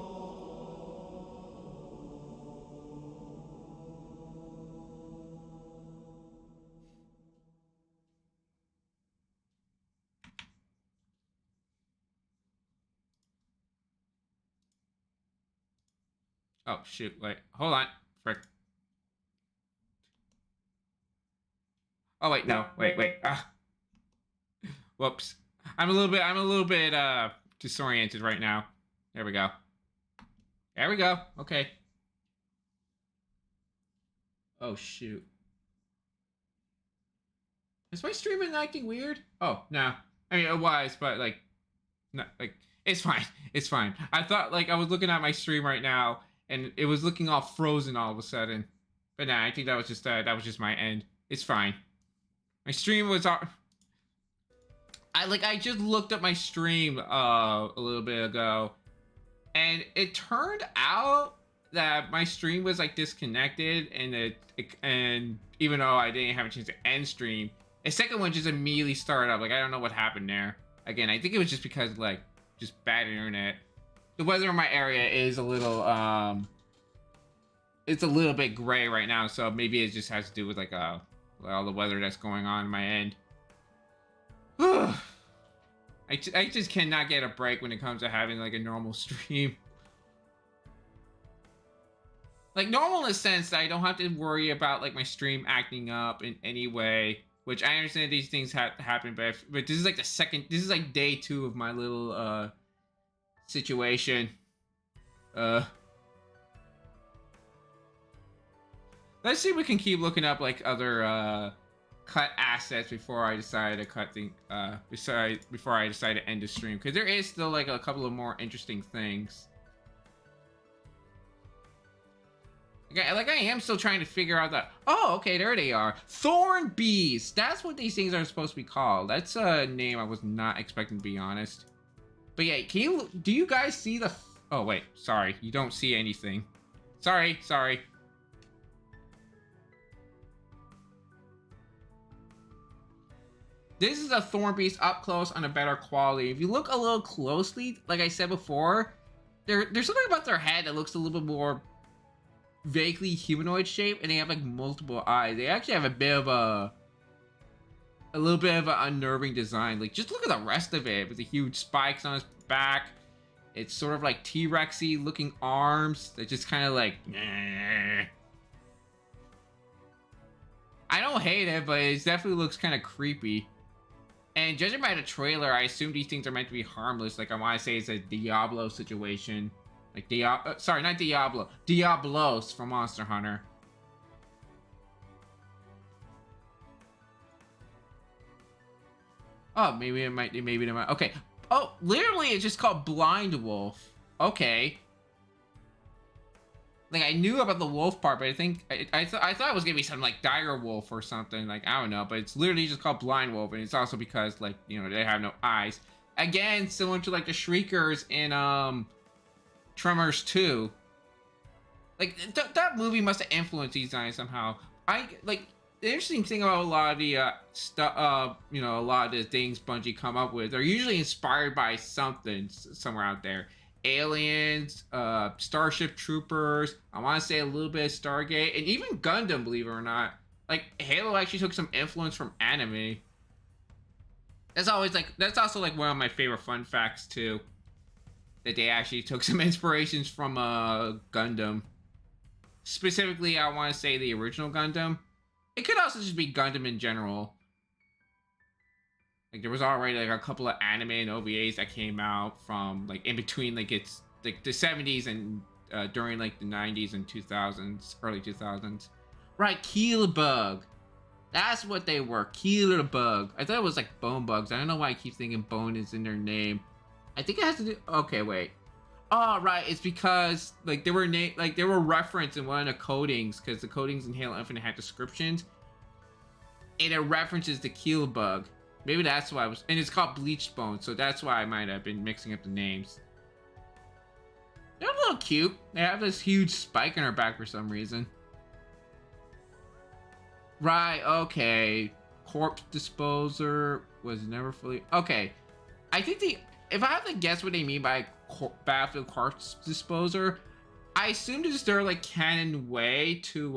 Oh shoot, wait, hold on. Frick. Oh wait, no, wait. Whoops. I'm a little bit disoriented right now. There we go. There we go. Okay. Oh shoot. Is my stream been acting weird? Oh, no. I mean, it was, but like, no, like, it's fine. It's fine. I thought like I was looking at my stream right now and it was looking all frozen all of a sudden. But nah, I think that was just my end. It's fine. My stream was I just looked at my stream a little bit ago and it turned out that my stream was like disconnected and even though I didn't have a chance to end stream, a second one just immediately started up. Like I don't know what happened there. Again, I think it was just because like just bad internet. The weather in my area is a little it's a little bit gray right now, so maybe it just has to do with like all the weather that's going on my end. I just cannot get a break when it comes to having like a normal stream. Like normal in the sense that I don't have to worry about like my stream acting up in any way, which I understand these things happen, but this is like this is like day 2 of my little situation. Let's see if we can keep looking up like other cut assets before I decide to cut before I decide to end the stream, because there is still like a couple of more interesting things. Like I am still trying to figure out that. Oh, okay, there they are. Thorn bees. That's what these things are supposed to be called. That's a name I was not expecting, to be honest. But yeah, do you guys see the? Oh wait, sorry, you don't see anything. Sorry. This is a thorn beast up close on a better quality. If you look a little closely, like I said before, there's something about their head that looks a little bit more vaguely humanoid shape, and they have like multiple eyes. They actually have a little bit of an unnerving design. Like, just look at the rest of it with the huge spikes on its back. It's sort of like T-Rexy looking arms that just kind of like, I don't hate it, but it definitely looks kind of creepy. And judging by the trailer, I assume these things are meant to be harmless. Like, I want to say it's a Diablo situation. Like, sorry, not Diablo. Diablos from Monster Hunter. Oh, maybe it might. Okay. Oh, literally, it's just called Blind Wolf. Okay. Like, I knew about the wolf part, but I think I thought it was gonna be something like Dire Wolf or something. Like, I don't know, but it's literally just called Blind Wolf, and it's also because, like, you know, they have no eyes. Again, similar to like the Shriekers in Tremors 2. Like, that movie must have influenced these guys somehow. The interesting thing about a lot of the stuff, you know, a lot of the things Bungie come up with are usually inspired by something somewhere out there. Aliens, Starship Troopers, I want to say a little bit of Stargate, and even Gundam, believe it or not. Like, Halo actually took some influence from anime. That's also like one of my favorite fun facts too. That they actually took some inspirations from Gundam. Specifically, I want to say the original Gundam. It could also just be Gundam in general. Like, there was already like a couple of anime and OVAs that came out from like in between like it's like the 70s and during like the 90s and 2000s, early 2000s. Right, Keelbug. That's what they were, Keelbug. I thought it was like Bone Bugs. I don't know why I keep thinking Bone is in their name. I think it has to do. Okay, wait. Oh, right. It's because like they were referenced in one of the codings, because the codings in Halo Infinite had descriptions, and it references the Keelbug. Maybe that's why I was, and it's called Bleached Bone, so that's why I might have been mixing up the names. They're a little cute. They have this huge spike in her back for some reason. Right. Okay. Corpse Disposer was never fully. Okay. I think if I have to guess what they mean by Battlefield Corpse Disposer, I assume this is their like canon way to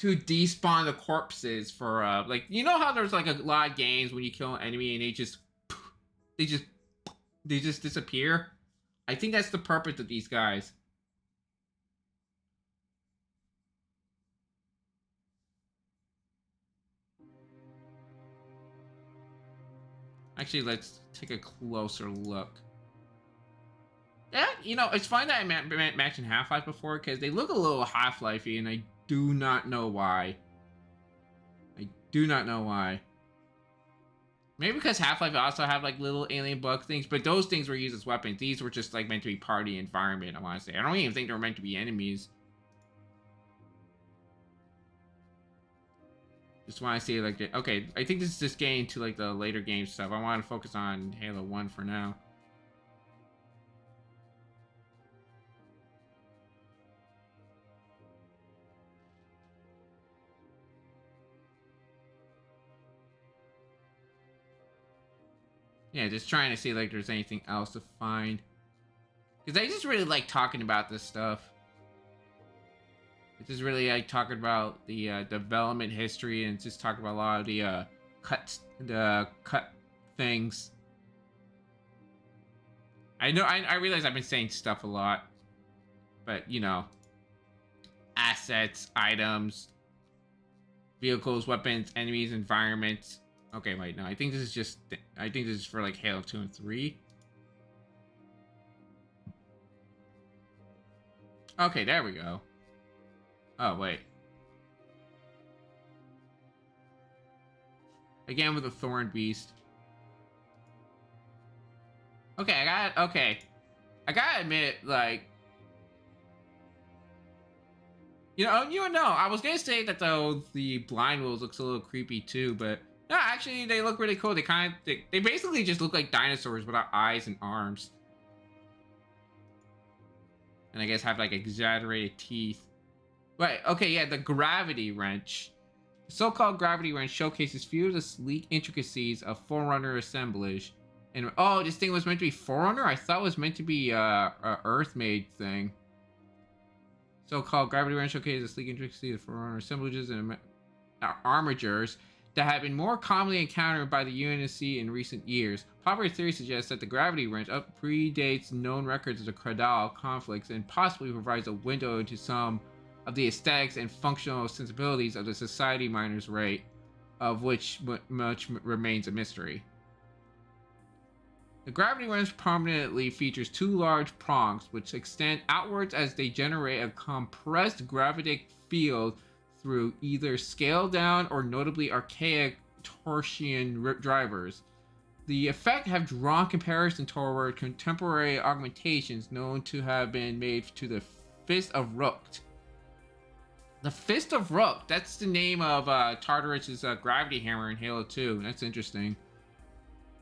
despawn the corpses for like, you know how there's like a lot of games when you kill an enemy and they just disappear. I think that's the purpose of these guys. Actually, let's take a closer look. Yeah, you know, it's fine that I mentioned Half-Life before, because they look a little Half-Life-y, and I do not know why. Maybe because Half-Life also have like little alien bug things, but those things were used as weapons. These were just like meant to be party environment, I want to say. I don't even think they were meant to be enemies. Just want to see like the, okay, I think this is just getting to like the later game stuff. I want to focus on Halo 1 for now. Yeah, just trying to see like there's anything else to find. Because I just really like talking about this stuff. It's just really like talking about the development history, and just talking about a lot of the cut things. I realize I've been saying stuff a lot, but you know, assets, items, vehicles, weapons, enemies, environments. Okay, wait, no, I think this is for like Halo 2 and 3. Okay, there we go. Oh, wait. Again with the Thorn Beast. Okay, I gotta admit, like, You know, I was gonna say that though the blind wolves looks a little creepy too, but no, actually they look really cool. They basically just look like dinosaurs without eyes and arms. And I guess have like exaggerated teeth. Right, okay, yeah, the gravity wrench. The so-called gravity wrench showcases few of the sleek intricacies of Forerunner assemblage. And oh, this thing was meant to be Forerunner? I thought it was meant to be a Earth-made thing. So-called gravity wrench showcases the sleek intricacies of Forerunner assemblages and armatures that have been more commonly encountered by the UNSC in recent years. Popular theory suggests that the gravity wrench predates known records of the Cradal conflicts and possibly provides a window into some of the aesthetics and functional sensibilities of the Society Miners rate, of which much remains a mystery. The gravity wrench prominently features two large prongs, which extend outwards as they generate a compressed gravitic field through either scaled-down or notably archaic torsion drivers. The effect have drawn comparison toward contemporary augmentations known to have been made to the Fist of Rook. The Fist of Rook, that's the name of Tartarush's gravity hammer in Halo 2. That's interesting.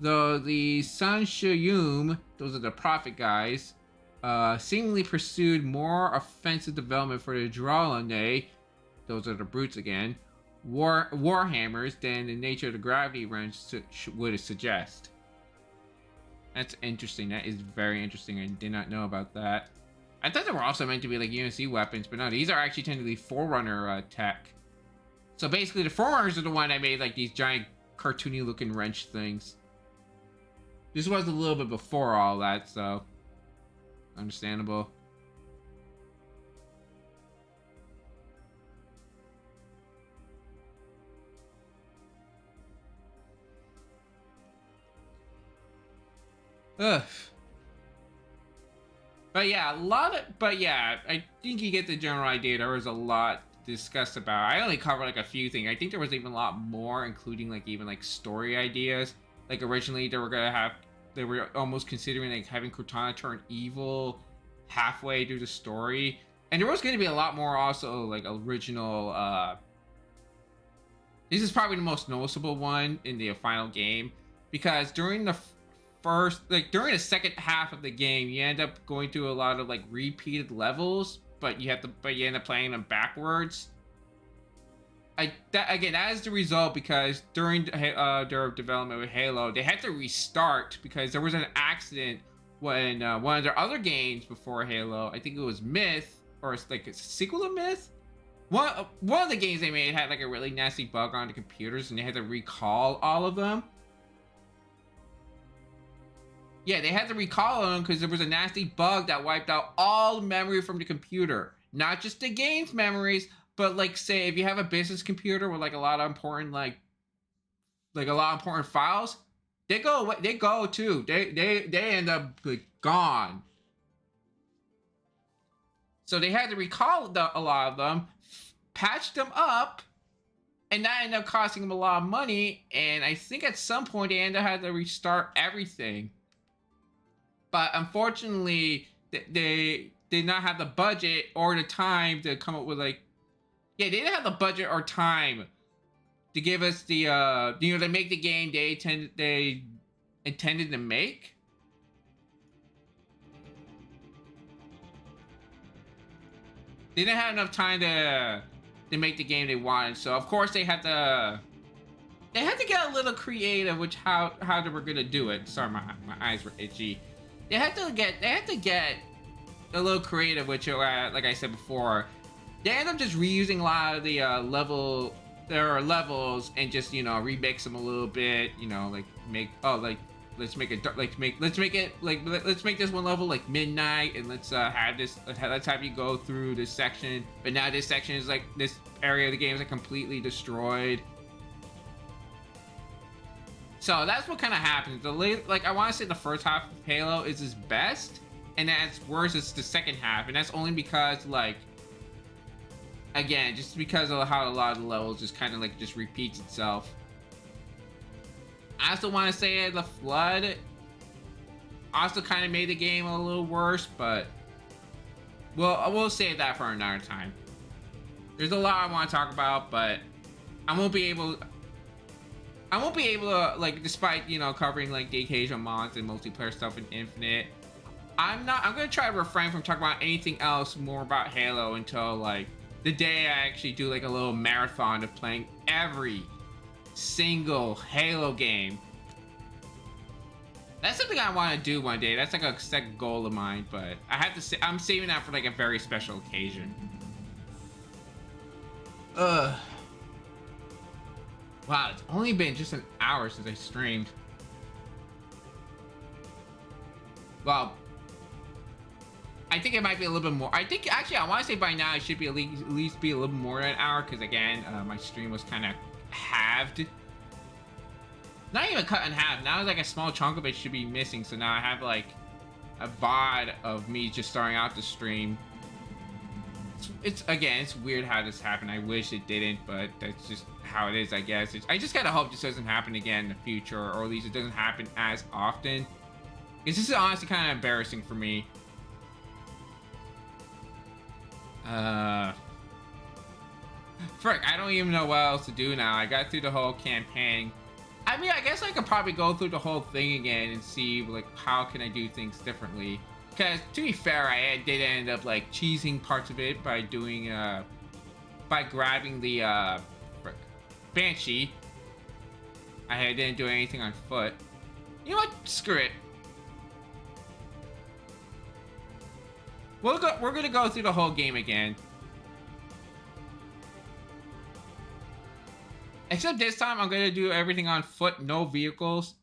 Though the Sanshiyum, those are the Prophet guys, seemingly pursued more offensive development for the Dralane, those are the Brutes again, Warhammers than the nature of the gravity wrench would suggest. That's interesting. That is very interesting. I did not know about that. I thought they were also meant to be like UNC weapons, but no, these are actually technically Forerunner tech. So basically the Forerunners are the one that made like these giant cartoony looking wrench things. This was a little bit before all that, so understandable. Ugh. But yeah, I think you get the general idea. There was a lot discussed about. I only covered like a few things. I think there was even a lot more, including like even like story ideas. Like originally they were almost considering like having Cortana turn evil halfway through the story. And there was going to be a lot more also like original, this is probably the most noticeable one in the final game, because during the during the second half of the game, you end up going through a lot of like repeated levels, but you end up playing them backwards. That is the result because during their development with Halo, they had to restart because there was an accident when one of their other games before Halo, I think it was Myth, or it's like a sequel to Myth. One of the games they made had like a really nasty bug on the computers, and they had to recall all of them. Yeah, they had to recall them because there was a nasty bug that wiped out all the memory from the computer, not just the game's memories. But like, say if you have a business computer with like a lot of important like a lot of important files, they go away. They go too. They end up like gone. So they had to recall a lot of them, patch them up, and that ended up costing them a lot of money. And I think at some point they ended up having to restart everything. But unfortunately, they did not have the budget or the time to come up with like. Yeah, they didn't have the budget or time to give us the, to make the game they intended to make. They didn't have enough time to make the game they wanted, so of course they had to get a little creative with how they were gonna do it. Sorry, my eyes were itchy. They had to get a little creative, which like I said before. They end up just reusing a lot of the levels and just remix them a little bit. Let's make this one level like midnight, and let's have you go through this section. But now this section is like this area of the game is like completely destroyed. So that's what kind of happens. I want to say the first half of Halo is its best, and that's worse is the second half, and that's only because again, just because of how a lot of the levels just kind of just repeats itself. I also want to say the Flood also kind of made the game a little worse, but we'll save that for another time. There's a lot I want to talk about, but I won't be able to, like, despite, you know, covering like the occasional mods and multiplayer stuff in Infinite. I'm gonna try to refrain from talking about anything else more about Halo until like the day I actually do like a little marathon of playing every single Halo game. That's something I want to do one day. That's like a second goal of mine, but I have to say I'm saving that for like a very special occasion. Wow, it's only been just an hour since I streamed. Well, I think it might be a little bit more. I think actually I want to say by now it should be at least be a little more than an hour, because again, my stream was kind of halved. Not even cut in half. Now like a small chunk of it should be missing. So now I have like a VOD of me just starting out the stream. It's again, it's weird how this happened. I wish it didn't, but that's just how it is, I guess. I just gotta hope this doesn't happen again in the future, or at least it doesn't happen as often. Because this is honestly kind of embarrassing for me. Frick, I don't even know what else to do now. I got through the whole campaign. I mean, I guess I could probably go through the whole thing again and see, like, how can I do things differently. Because, to be fair, I did end up, like, cheesing parts of it by doing, by grabbing the, frick, Banshee. I didn't do anything on foot. You know what? Screw it. We're gonna go through the whole game again. Except this time, I'm gonna do everything on foot, no vehicles.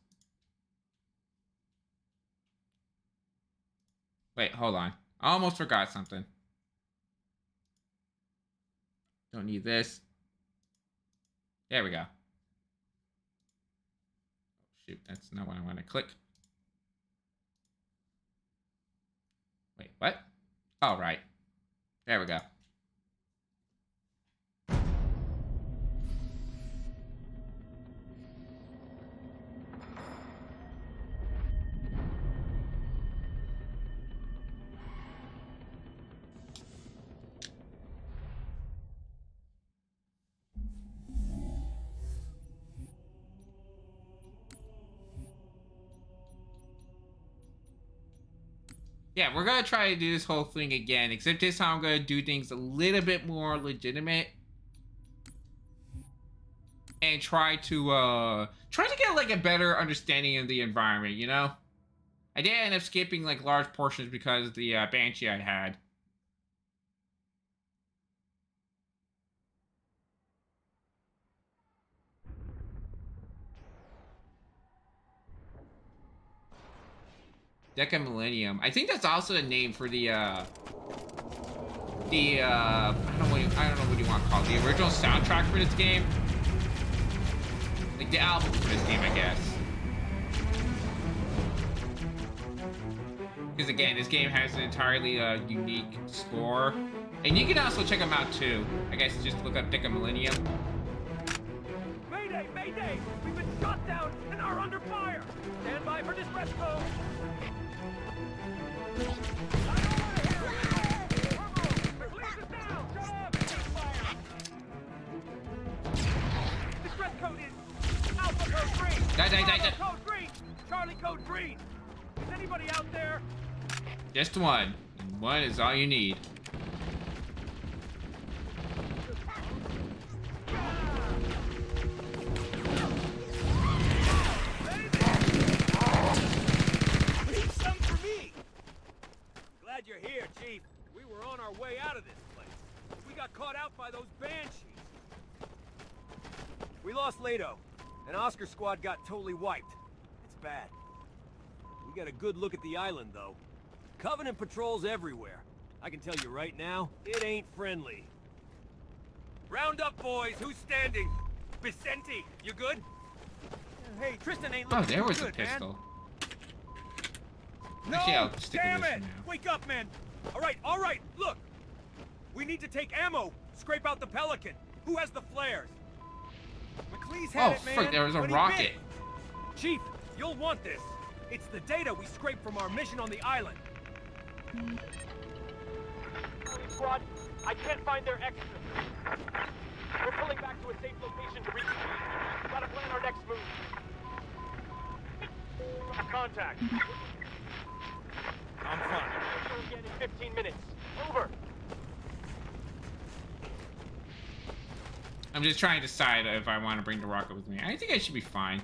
Wait, hold on. I almost forgot something. Don't need this. There we go. Shoot, that's not what I want to click. Wait, what? Oh, right. There we go. Yeah, we're gonna try to do this whole thing again, except this time I'm gonna do things a little bit more legitimate. And try to get like a better understanding of the environment, you know? I did end up skipping like large portions because of the Banshee I had. Deca Millennium. I think that's also the name for the I don't know what you want to call it. The original soundtrack for this game. Like the album for this game, I guess. Because again, this game has an entirely unique score. And you can also check them out too. I guess just look up Deca Millennium. Mayday! Mayday! We've been shot down and are under fire! Stand by for distress code! Distress code is Alpha code green! Alpha code green! Charlie code green! Is anybody out there? Just one. And one is all you need. Glad you're here, Chief. We were on our way out of this place. We got caught out by those Banshees. We lost Leto, and Oscar squad got totally wiped. It's bad. We got a good look at the island, though. Covenant patrols everywhere. I can tell you right now, it ain't friendly. Round up, boys. Who's standing? Vicente, you good? Hey, Tristan ain't looking there was good, a pistol. Man. Actually, No! I'll stick Damn with this it! for now. Wake up, man! All right, look! We need to take ammo, scrape out the Pelican. Who has the flares? McLeese had it, man. Frick, there was a when he rocket. bit. Chief, you'll want this. It's the data we scraped from our mission on the island. Squad, I can't find their exit. We're pulling back to a safe location to reconvene. Gotta plan our next move. Contact. I'm fine. Again in 15 minutes. Over. I'm just trying to decide if I want to bring the rocket with me. I think I should be fine.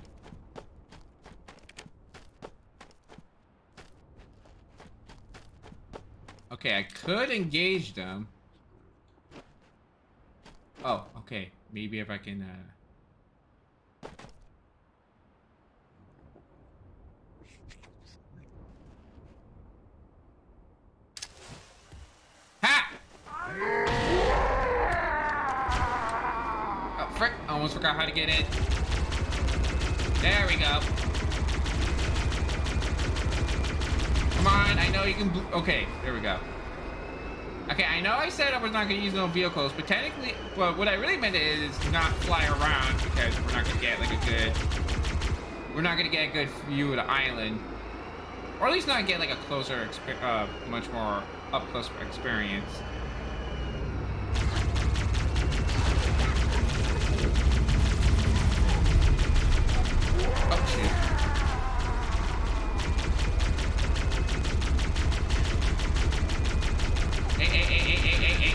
Okay, I could engage them. Oh, okay. Maybe if I can, Ha! Oh, frick. I almost forgot how to get in. There we go. Come on, I know you can okay, there we go. Okay, I know I said I was not going to use no vehicles, but technically, but what I really meant is not fly around because we're not going to get like we're not going to get a good view of the island. Or at least not get like a closer, much more up-close experience. Oh, shit. Hey,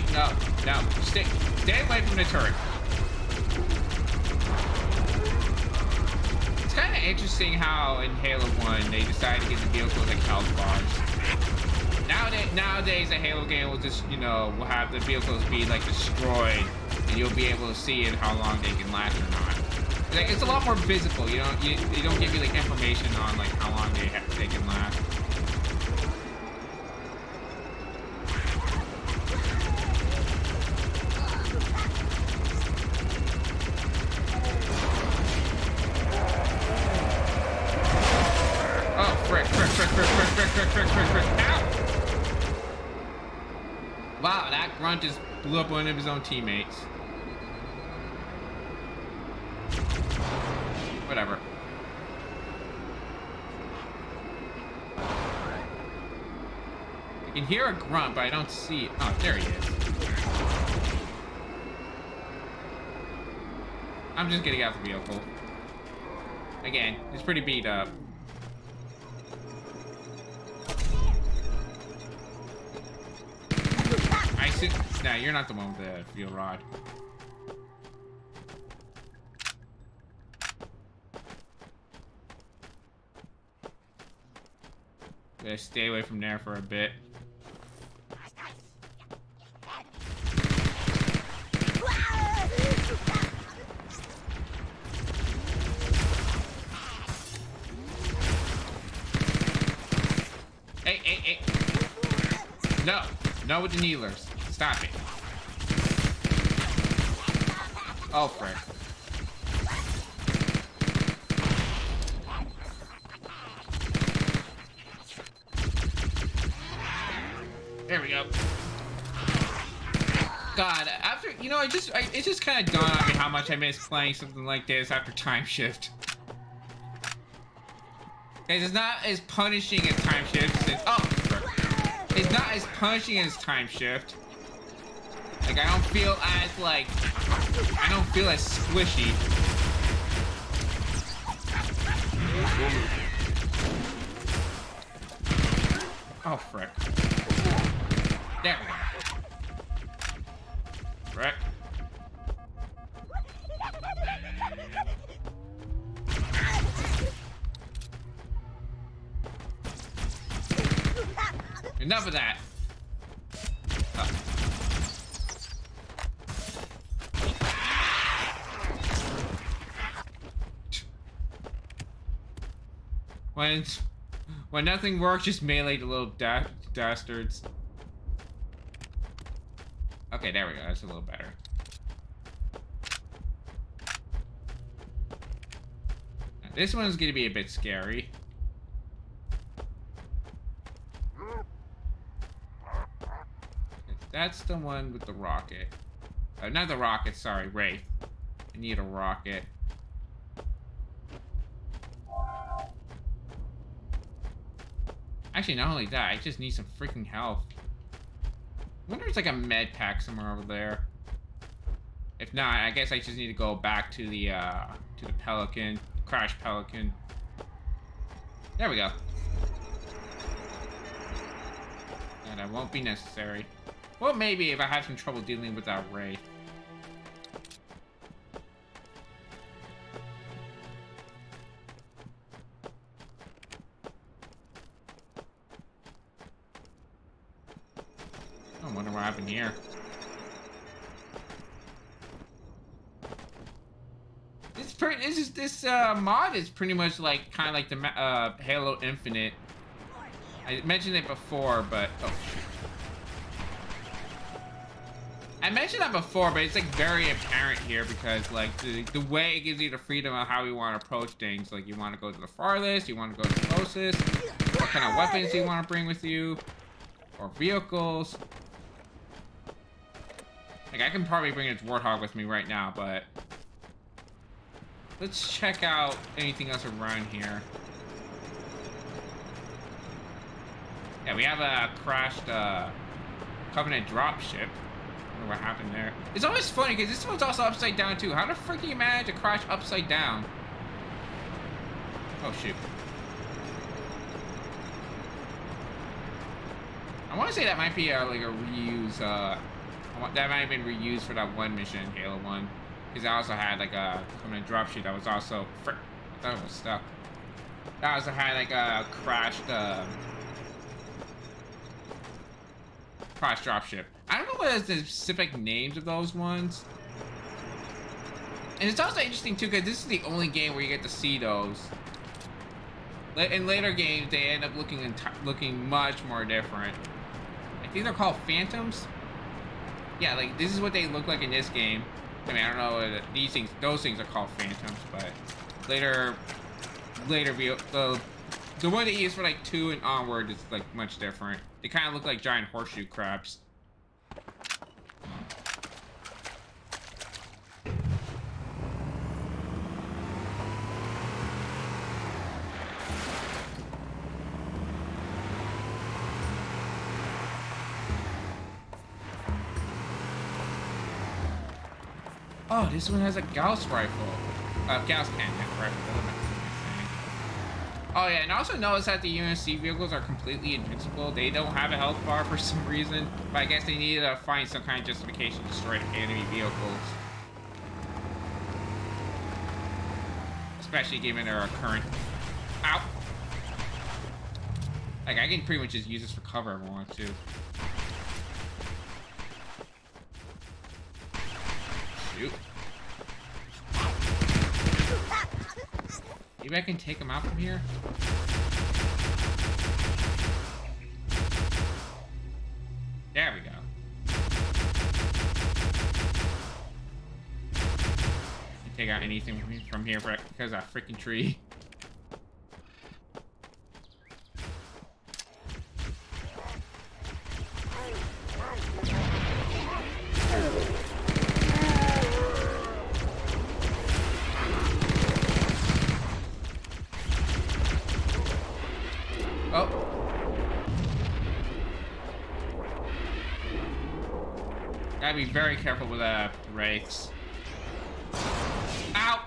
no, stay away from the turret. It's kind of interesting how in Halo 1 they decided to give the vehicles like health bars. Nowadays a Halo game will just, you know, will have the vehicles be like destroyed and you'll be able to see in how long they can last or not. Like, it's a lot more visible, you know, they don't give you like information on like how long they can last. Wow, that grunt just blew up one of his own teammates. Whatever. I can hear a grunt, but I don't see it. Oh, there he is. I'm just getting out the vehicle. Again, it's pretty beat up. I see. Nah, you're not the one with the fuel rod. Gotta stay away from there for a bit. Hey. No. No with the kneelers. Stop it. Oh, frick. There we go. God, after, you know, it just kind of dawned on me how much I miss playing something like this after Time Shift. Guys, it's not as punishing as Time Shift since, oh, frick. It's not as punishing as Time Shift. Like, I don't feel as, like, I don't feel as squishy. Oh, frick. There we go. Frick. Enough of that. Oh. When nothing works, just melee the little dastards. Okay, there we go. That's a little better. Now, this one's gonna be a bit scary. That's the one with the rocket. Not the rocket, sorry, Wraith. I need a rocket. Actually, not only that, I just need some freaking health. wonder if there's like a med pack somewhere over there. If not, I guess I just need to go back to the Pelican, Crash Pelican. There we go. And that won't be necessary. Well, maybe if I have some trouble dealing with that Wraith. I wonder what happened here. This mod is pretty much like kind of like the Halo Infinite. I mentioned it before, but oh shoot. I mentioned that before, but it's like very apparent here because like the way it gives you the freedom of how you want to approach things. Like you want to go to the farthest, you want to go to the closest. What kind of weapons do you want to bring with you, or vehicles? Like I can probably bring a Warthog with me right now, but let's check out anything else around here. Yeah, we have a crashed Covenant dropship. I wonder what happened there. It's always funny because this one's also upside down too. How the frick do you manage to crash upside down? Oh shoot. I want to say that might be like a reuse. That might have been reused for that one mission in Halo 1. Because I also had like a Covenant dropship that was also. I thought it was stuck. That also had like a crashed dropship. I don't know what is the specific names of those ones. And it's also interesting too because this is the only game where you get to see those. In later games, they end up looking much more different. I think they're called Phantoms. Yeah, like this is what they look like in this game. I mean, I don't know those things are called Phantoms, but later, the one they use for like 2 and onward is like much different. They kind of look like giant horseshoe crabs. Oh, this one has a Gauss rifle. Gauss cannon rifle. Oh yeah, and also notice that the UNSC vehicles are completely invincible. They don't have a health bar for some reason, but I guess they needed to find some kind of justification to destroy enemy vehicles. Especially given their current... Ow! Like, I can pretty much just use this for cover if I want to. Shoot. Maybe I can take him out from here? There we go. Can take out anything from here because of that freaking tree. Gotta be very careful with wraiths. Ow!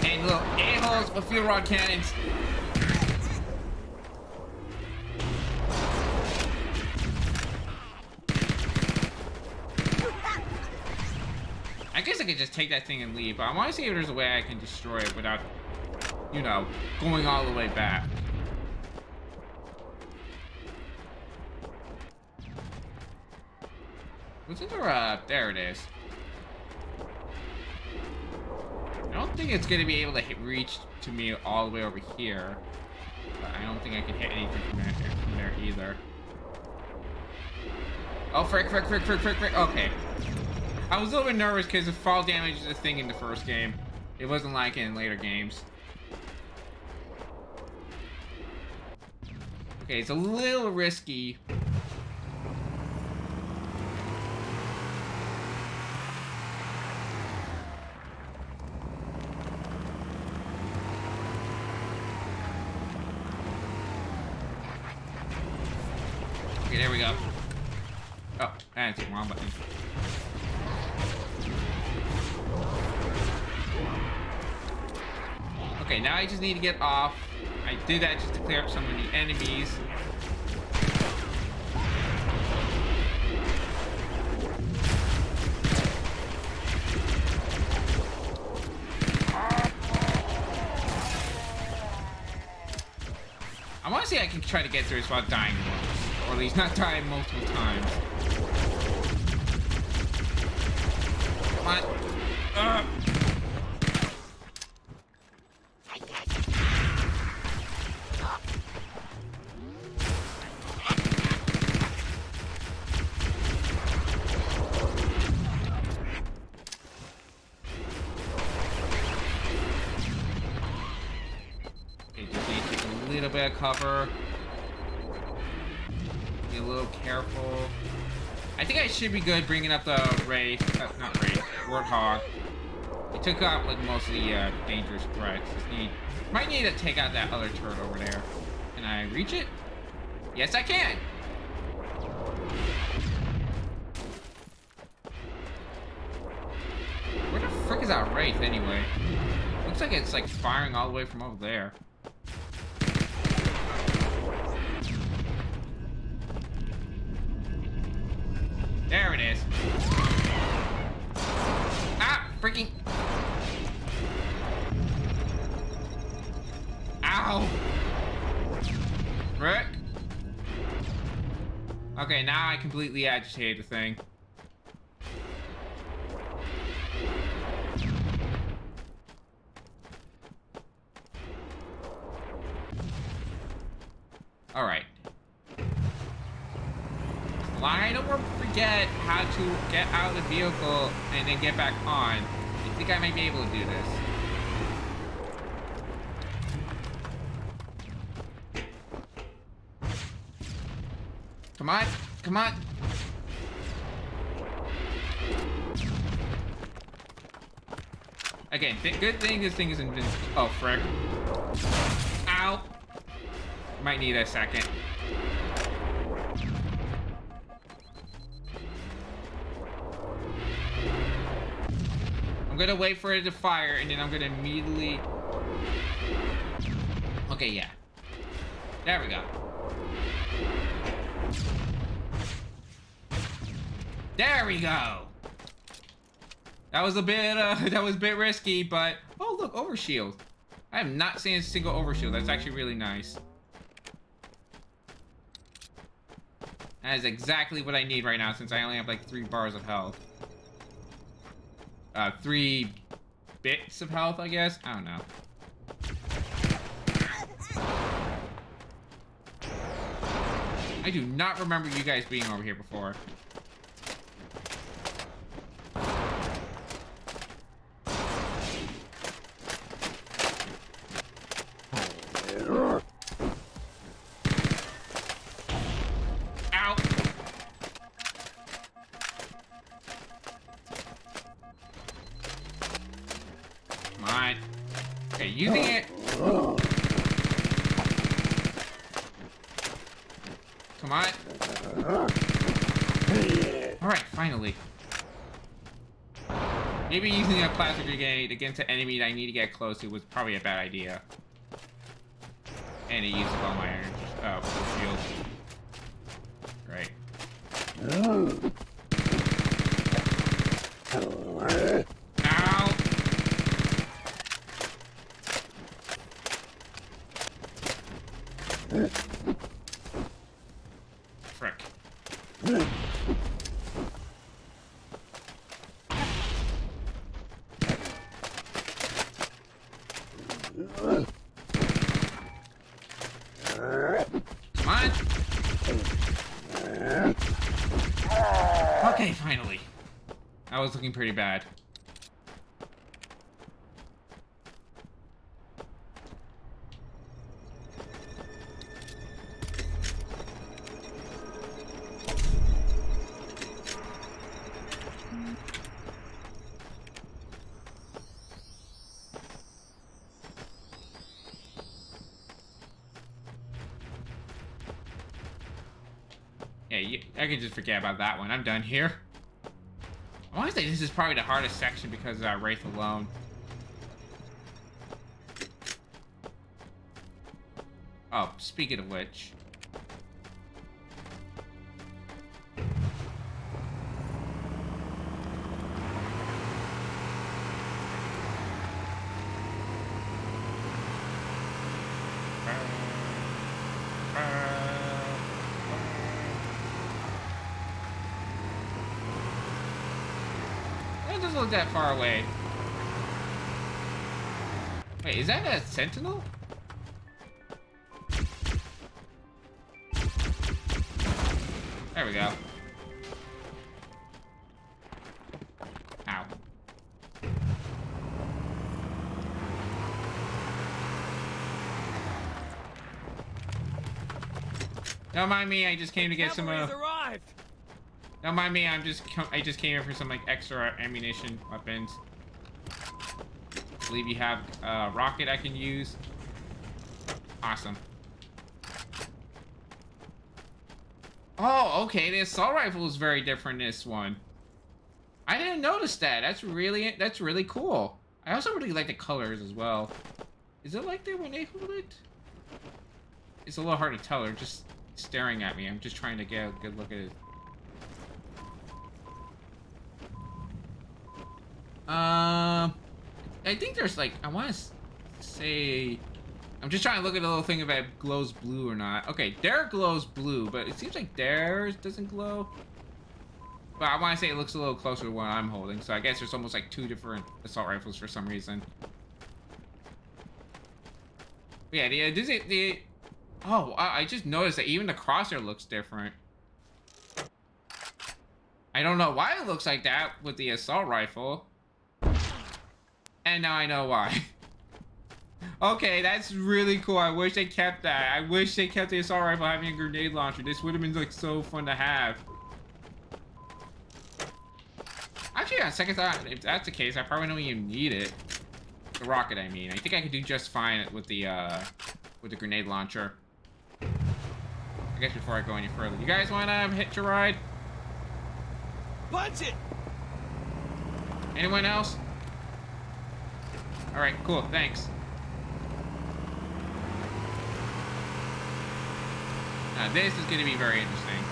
And little a-holes with fuel rod cannons. I guess I could just take that thing and leave, but I want to see if there's a way I can destroy it without, you know, going all the way back. What's in there? There it is. I don't think it's gonna be able to reach to me all the way over here. But I don't think I can hit anything from there either. Oh, frick. Okay. I was a little bit nervous because the fall damage is a thing in the first game. It wasn't like in later games. Okay, it's a little risky. Okay, there we go. Oh, that's the wrong button. Okay, now I just need to get off. I did that just to clear up some of the enemies. I want to see if I can try to get through this without dying once. Or at least not dying multiple times. Come on. Okay, just need to take a little bit of cover. Be a little careful. I think I should be good bringing up the Wraith. Not Wraith. Warthog. It took out like most of the dangerous threats. Might need to take out that other turret over there. Can I reach it? Yes, I can. Where the frick is that Wraith anyway? Looks like it's like firing all the way from over there. There it is. Ah, freaking. Ow. Frick. Okay, now I completely agitated the thing. All right. I don't want to forget how to get out of the vehicle and then get back on. I think I might be able to do this. Come on, come on. Again, good thing this thing is invincible. Oh, frick. Ow. Might need a second. I'm gonna wait for it to fire, and then I'm gonna immediately... Okay, yeah. There we go. There we go. That was a bit risky, but... Oh, look, overshield. I have not seen a single overshield. That's actually really nice. That is exactly what I need right now, since I only have like 3 bars of health. 3 bits of health, I guess? I don't know. I do not remember you guys being over here before. Ow! Come on. Okay, using it. Come on. Alright, finally. Maybe using a plasma grenade against an enemy that I need to get close to was probably a bad idea. And it used up all my iron shield. Great. Ow! Frick. Come on. Okay, finally. That was looking pretty bad. Yeah, Yeah, I can just forget about that one. I'm done here. I want to say this is probably the hardest section because of that Wraith alone. Oh, speaking of which. It doesn't look that far away. Wait, is that a sentinel? There we go. Ow. Don't mind me, I just came to get some arrived. Don't mind me, I just came here for some like extra ammunition weapons. I believe you have a rocket I can use. Awesome. Oh, okay, the assault rifle is very different in this one. I didn't notice that. That's really cool. I also really like the colors as well. Is it like that when they hold it? It's a little hard to tell. They're just staring at me. I'm just trying to get a good look at it. I think there's like, I want to say, I'm just trying to look at the little thing if it glows blue or not. Okay, there glows blue, but it seems like theirs doesn't glow. But I want to say it looks a little closer to what I'm holding, so I guess there's almost like two different assault rifles for some reason. But yeah, oh, I just noticed that even the crosshair looks different. I don't know why it looks like that with the assault rifle. And now I know why. Okay, that's really cool. I wish they kept that. I wish they kept the assault rifle having a grenade launcher. This would have been like so fun to have. Actually, on second thought, if that's the case, I probably don't even need it. The rocket, I mean. I think I could do just fine with the grenade launcher. I guess before I go any further, you guys want to hitch a ride? Punch it! Anyone else? All right, cool. Thanks. Now this is going to be very interesting.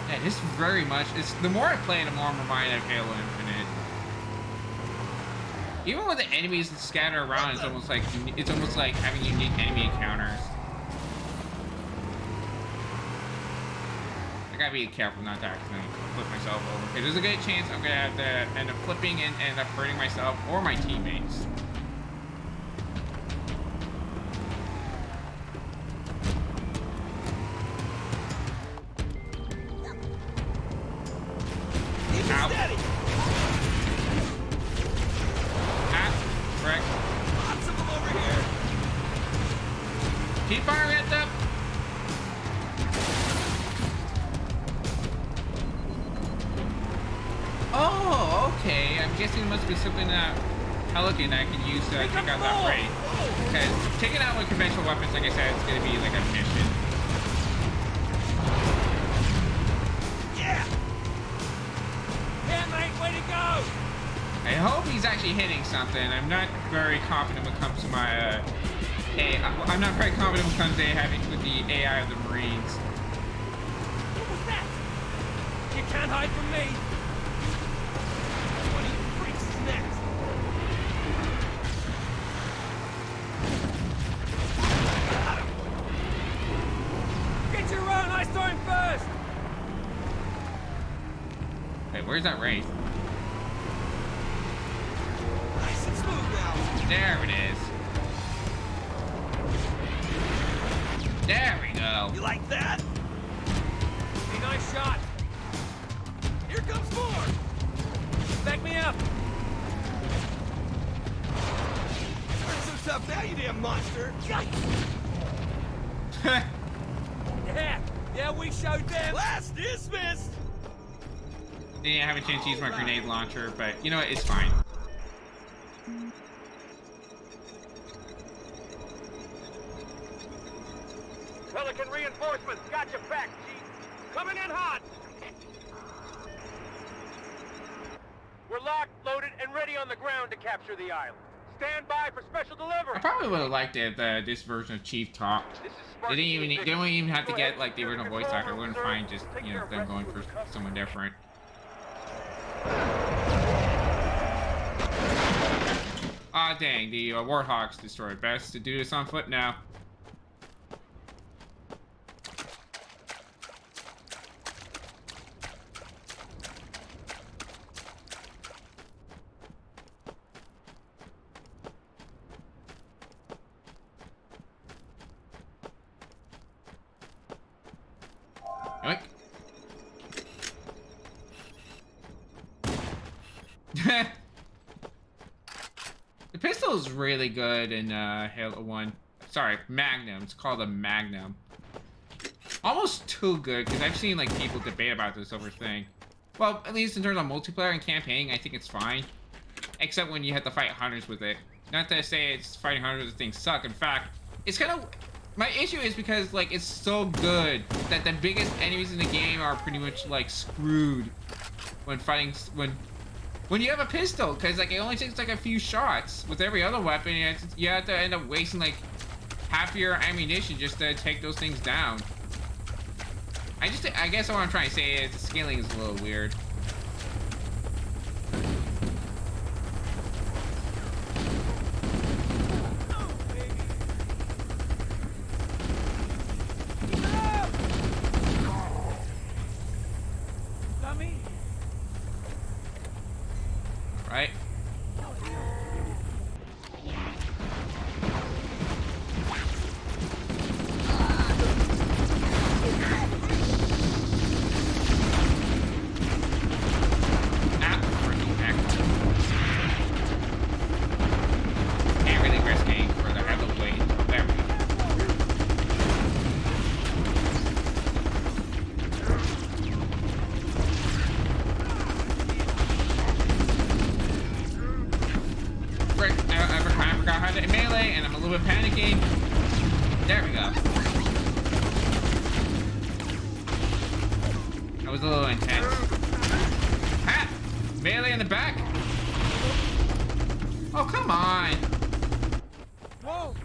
Yeah, this is very much. The more I play it, the more I'm reminded of Halo Infinite. Even with the enemies that scatter around, it's almost like having unique enemy encounters. I gotta be careful not to accidentally flip myself over. Okay, there's a good chance I'm gonna have to end up flipping and end up hurting myself or my teammates. Keep firing at them. Oh, okay. I'm guessing there must be something that Pelican I can use to take out that Wraith. Because taking out with conventional weapons, like I said, it's going to be like a mission. Yeah! Yeah, mate, way to go! I hope he's actually hitting something. I'm not very confident when it comes to my I'm not very confident when it comes to having with the AI of the Marines. What was that? You can't hide from me. What do you freaks is next? Get your own ice storm first. Wait, where's that Wraith? Nice and smooth now. There it is. There we go. You like that? A nice shot. Here comes more. Back me up. Aren't so tough now, you damn monster. Yeah, we showed them. Class dismissed. Didn't have a chance to use my grenade launcher, but you know what? It's fine. got your back, Chief. Coming in hot. We're locked, loaded, and ready on the ground to capture the island. Stand by for special delivery. I probably would have liked it if this version of Chief talked. They don't even have to get like the original voice actor. I wouldn't find just them going for someone different. Ah, dang, the Warthog's destroyed. Best to do this on foot now. Yoink. The pistol is really good in Halo 1. Sorry, Magnum. It's called a Magnum. Almost too good, because I've seen like people debate about this over thing. Well, at least in terms of multiplayer and campaigning, I think it's fine. Except when you have to fight hunters with it. Not to say it's fighting hunters with things suck. In fact, it's kind of... My issue is because like it's so good that the biggest enemies in the game are pretty much like screwed when fighting when you have a pistol, because like it only takes like a few shots. With every other weapon, you have to end up wasting like half your ammunition just to take those things down. I guess what I'm trying to say is the scaling is a little weird. Right? Can't really risk getting further out of the way. There we go. I forgot how to melee, and I'm a little bit panicking. There we go. That was a little intense. Ha! Melee in the back. Oh, come on. Whoa.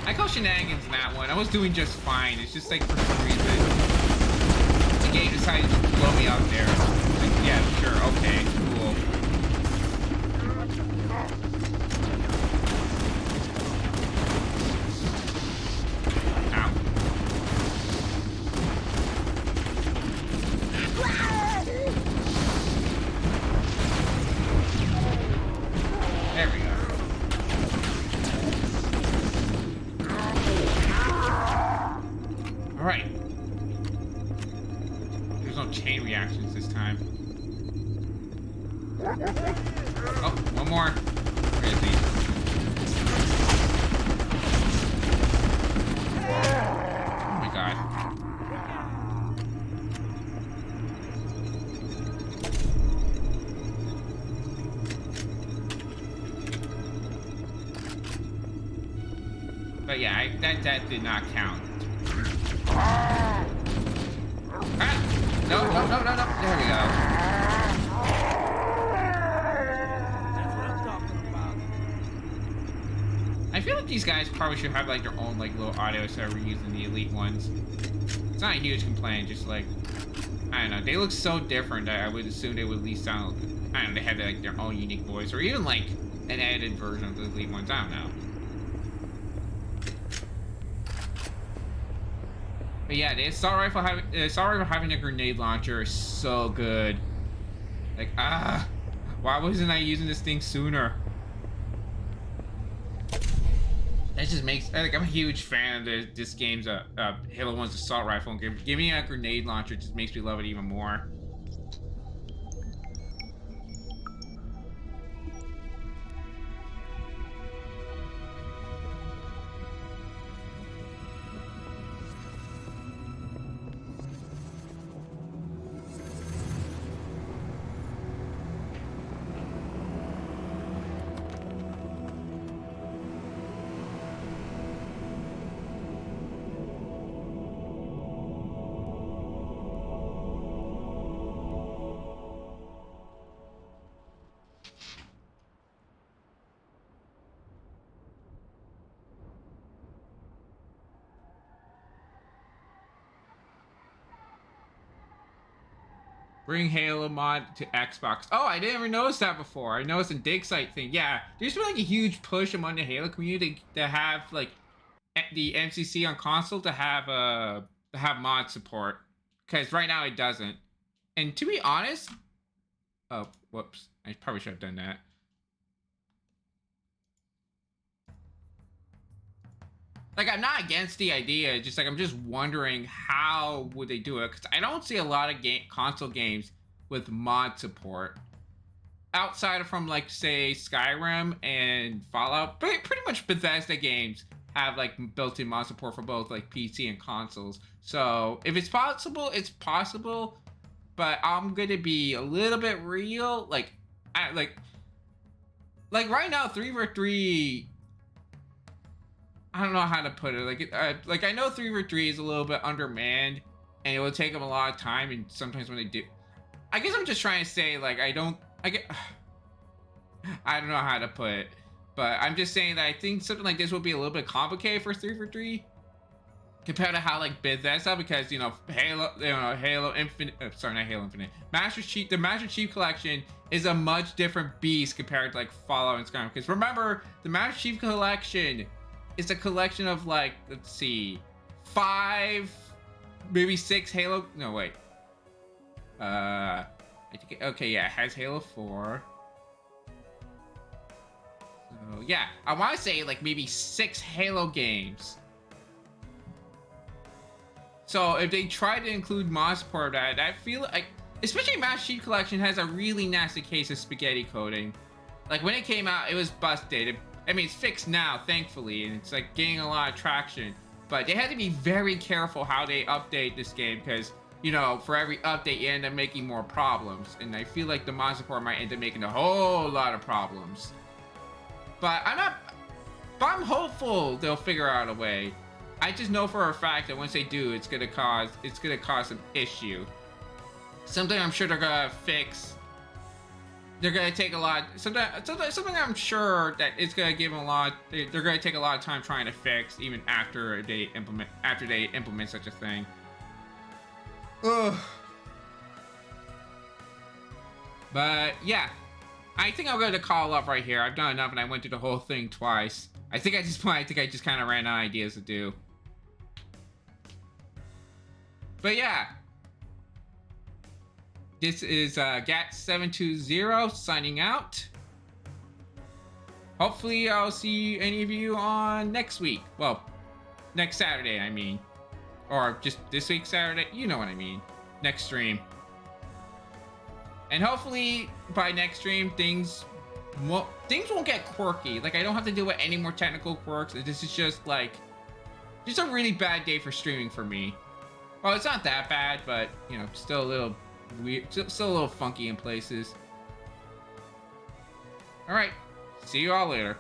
I call shenanigans in that one. I was doing just fine. It's just like for some reason the game decided to blow me out there. Like, yeah, sure, okay, cool. There we go. All right. There's no chain reactions this time. Oh, one more. Where is he? Oh my god. But yeah, that did not count. Ah! No. There we go. That's what I'm talking about. I feel like these guys probably should have like their own like little audio server using the elite ones. It's not a huge complaint, just like I don't know. They look so different that I would assume they would at least sound. I don't know. They had like their own unique voice, or even like an edited version of the elite ones. I don't know. But yeah, the assault rifle having a grenade launcher is so good. Like, why wasn't I using this thing sooner? That just makes, like, I'm a huge fan of this game's Halo 1's assault rifle, and giving a grenade launcher just makes me love it even more. Bring Halo mod to Xbox. Oh, I didn't even notice that before. I noticed in Dig Site thing. Yeah, there's been like a huge push among the Halo community to have like the MCC on console to have mod support, because right now it doesn't. And to be honest, oh whoops, I probably should have done that. Like, I'm not against the idea, just like I'm just wondering how would they do it, because I don't see a lot of console games with mod support outside of from like say Skyrim and Fallout. But pretty much Bethesda games have like built-in mod support for both like PC and consoles. So if it's possible, it's possible. But I'm gonna be a little bit real. Like right now, 3v3. I don't know how to put it. Like I know 3v3 is a little bit undermanned, and it will take them a lot of time. And sometimes when they do, I guess I'm just trying to say like I don't know how to put it, but I'm just saying that I think something like this will be a little bit complicated for 3v3 compared to how like Bethesda, because Halo Infinite, sorry, not Halo Infinite, the Master Chief Collection is a much different beast compared to like Fallout and Skyrim. Because remember, the Master Chief Collection is a collection of like, let's see, 5, maybe 6 Halo. No, wait. I think, okay, yeah, it has Halo 4. So yeah, I want to say like maybe 6 Halo games. So if they try to include mod support of that, I feel like, especially Master Chief Collection has a really nasty case of spaghetti coding. Like when it came out, it was busted. I mean, it's fixed now, thankfully, and it's like gaining a lot of traction. But they had to be very careful how they update this game, because, you know, for every update, you end up making more problems. And I feel like the mod support might end up making a whole lot of problems. But I'm hopeful they'll figure out a way. I just know for a fact that once they do, it's gonna cause an issue. Something I'm sure they're gonna fix. They're gonna take a lot. Something I'm sure that it's gonna give them a lot. They're gonna take a lot of time trying to fix, even after they implement such a thing. Ugh. But yeah, I think I'm going to call up right here. I've done enough, and I went through the whole thing twice. I think I just kind of ran out of ideas to do. But yeah, this is GAT720 signing out. Hopefully I'll see any of you on next week. Well, next Saturday, I mean. Or just this week Saturday. You know what I mean. Next stream. And hopefully by next stream things won't get quirky. Like I don't have to deal with any more technical quirks. This is just like a really bad day for streaming for me. Well, it's not that bad, but you know, still a little weird, still a little funky in places. All right, see you all later.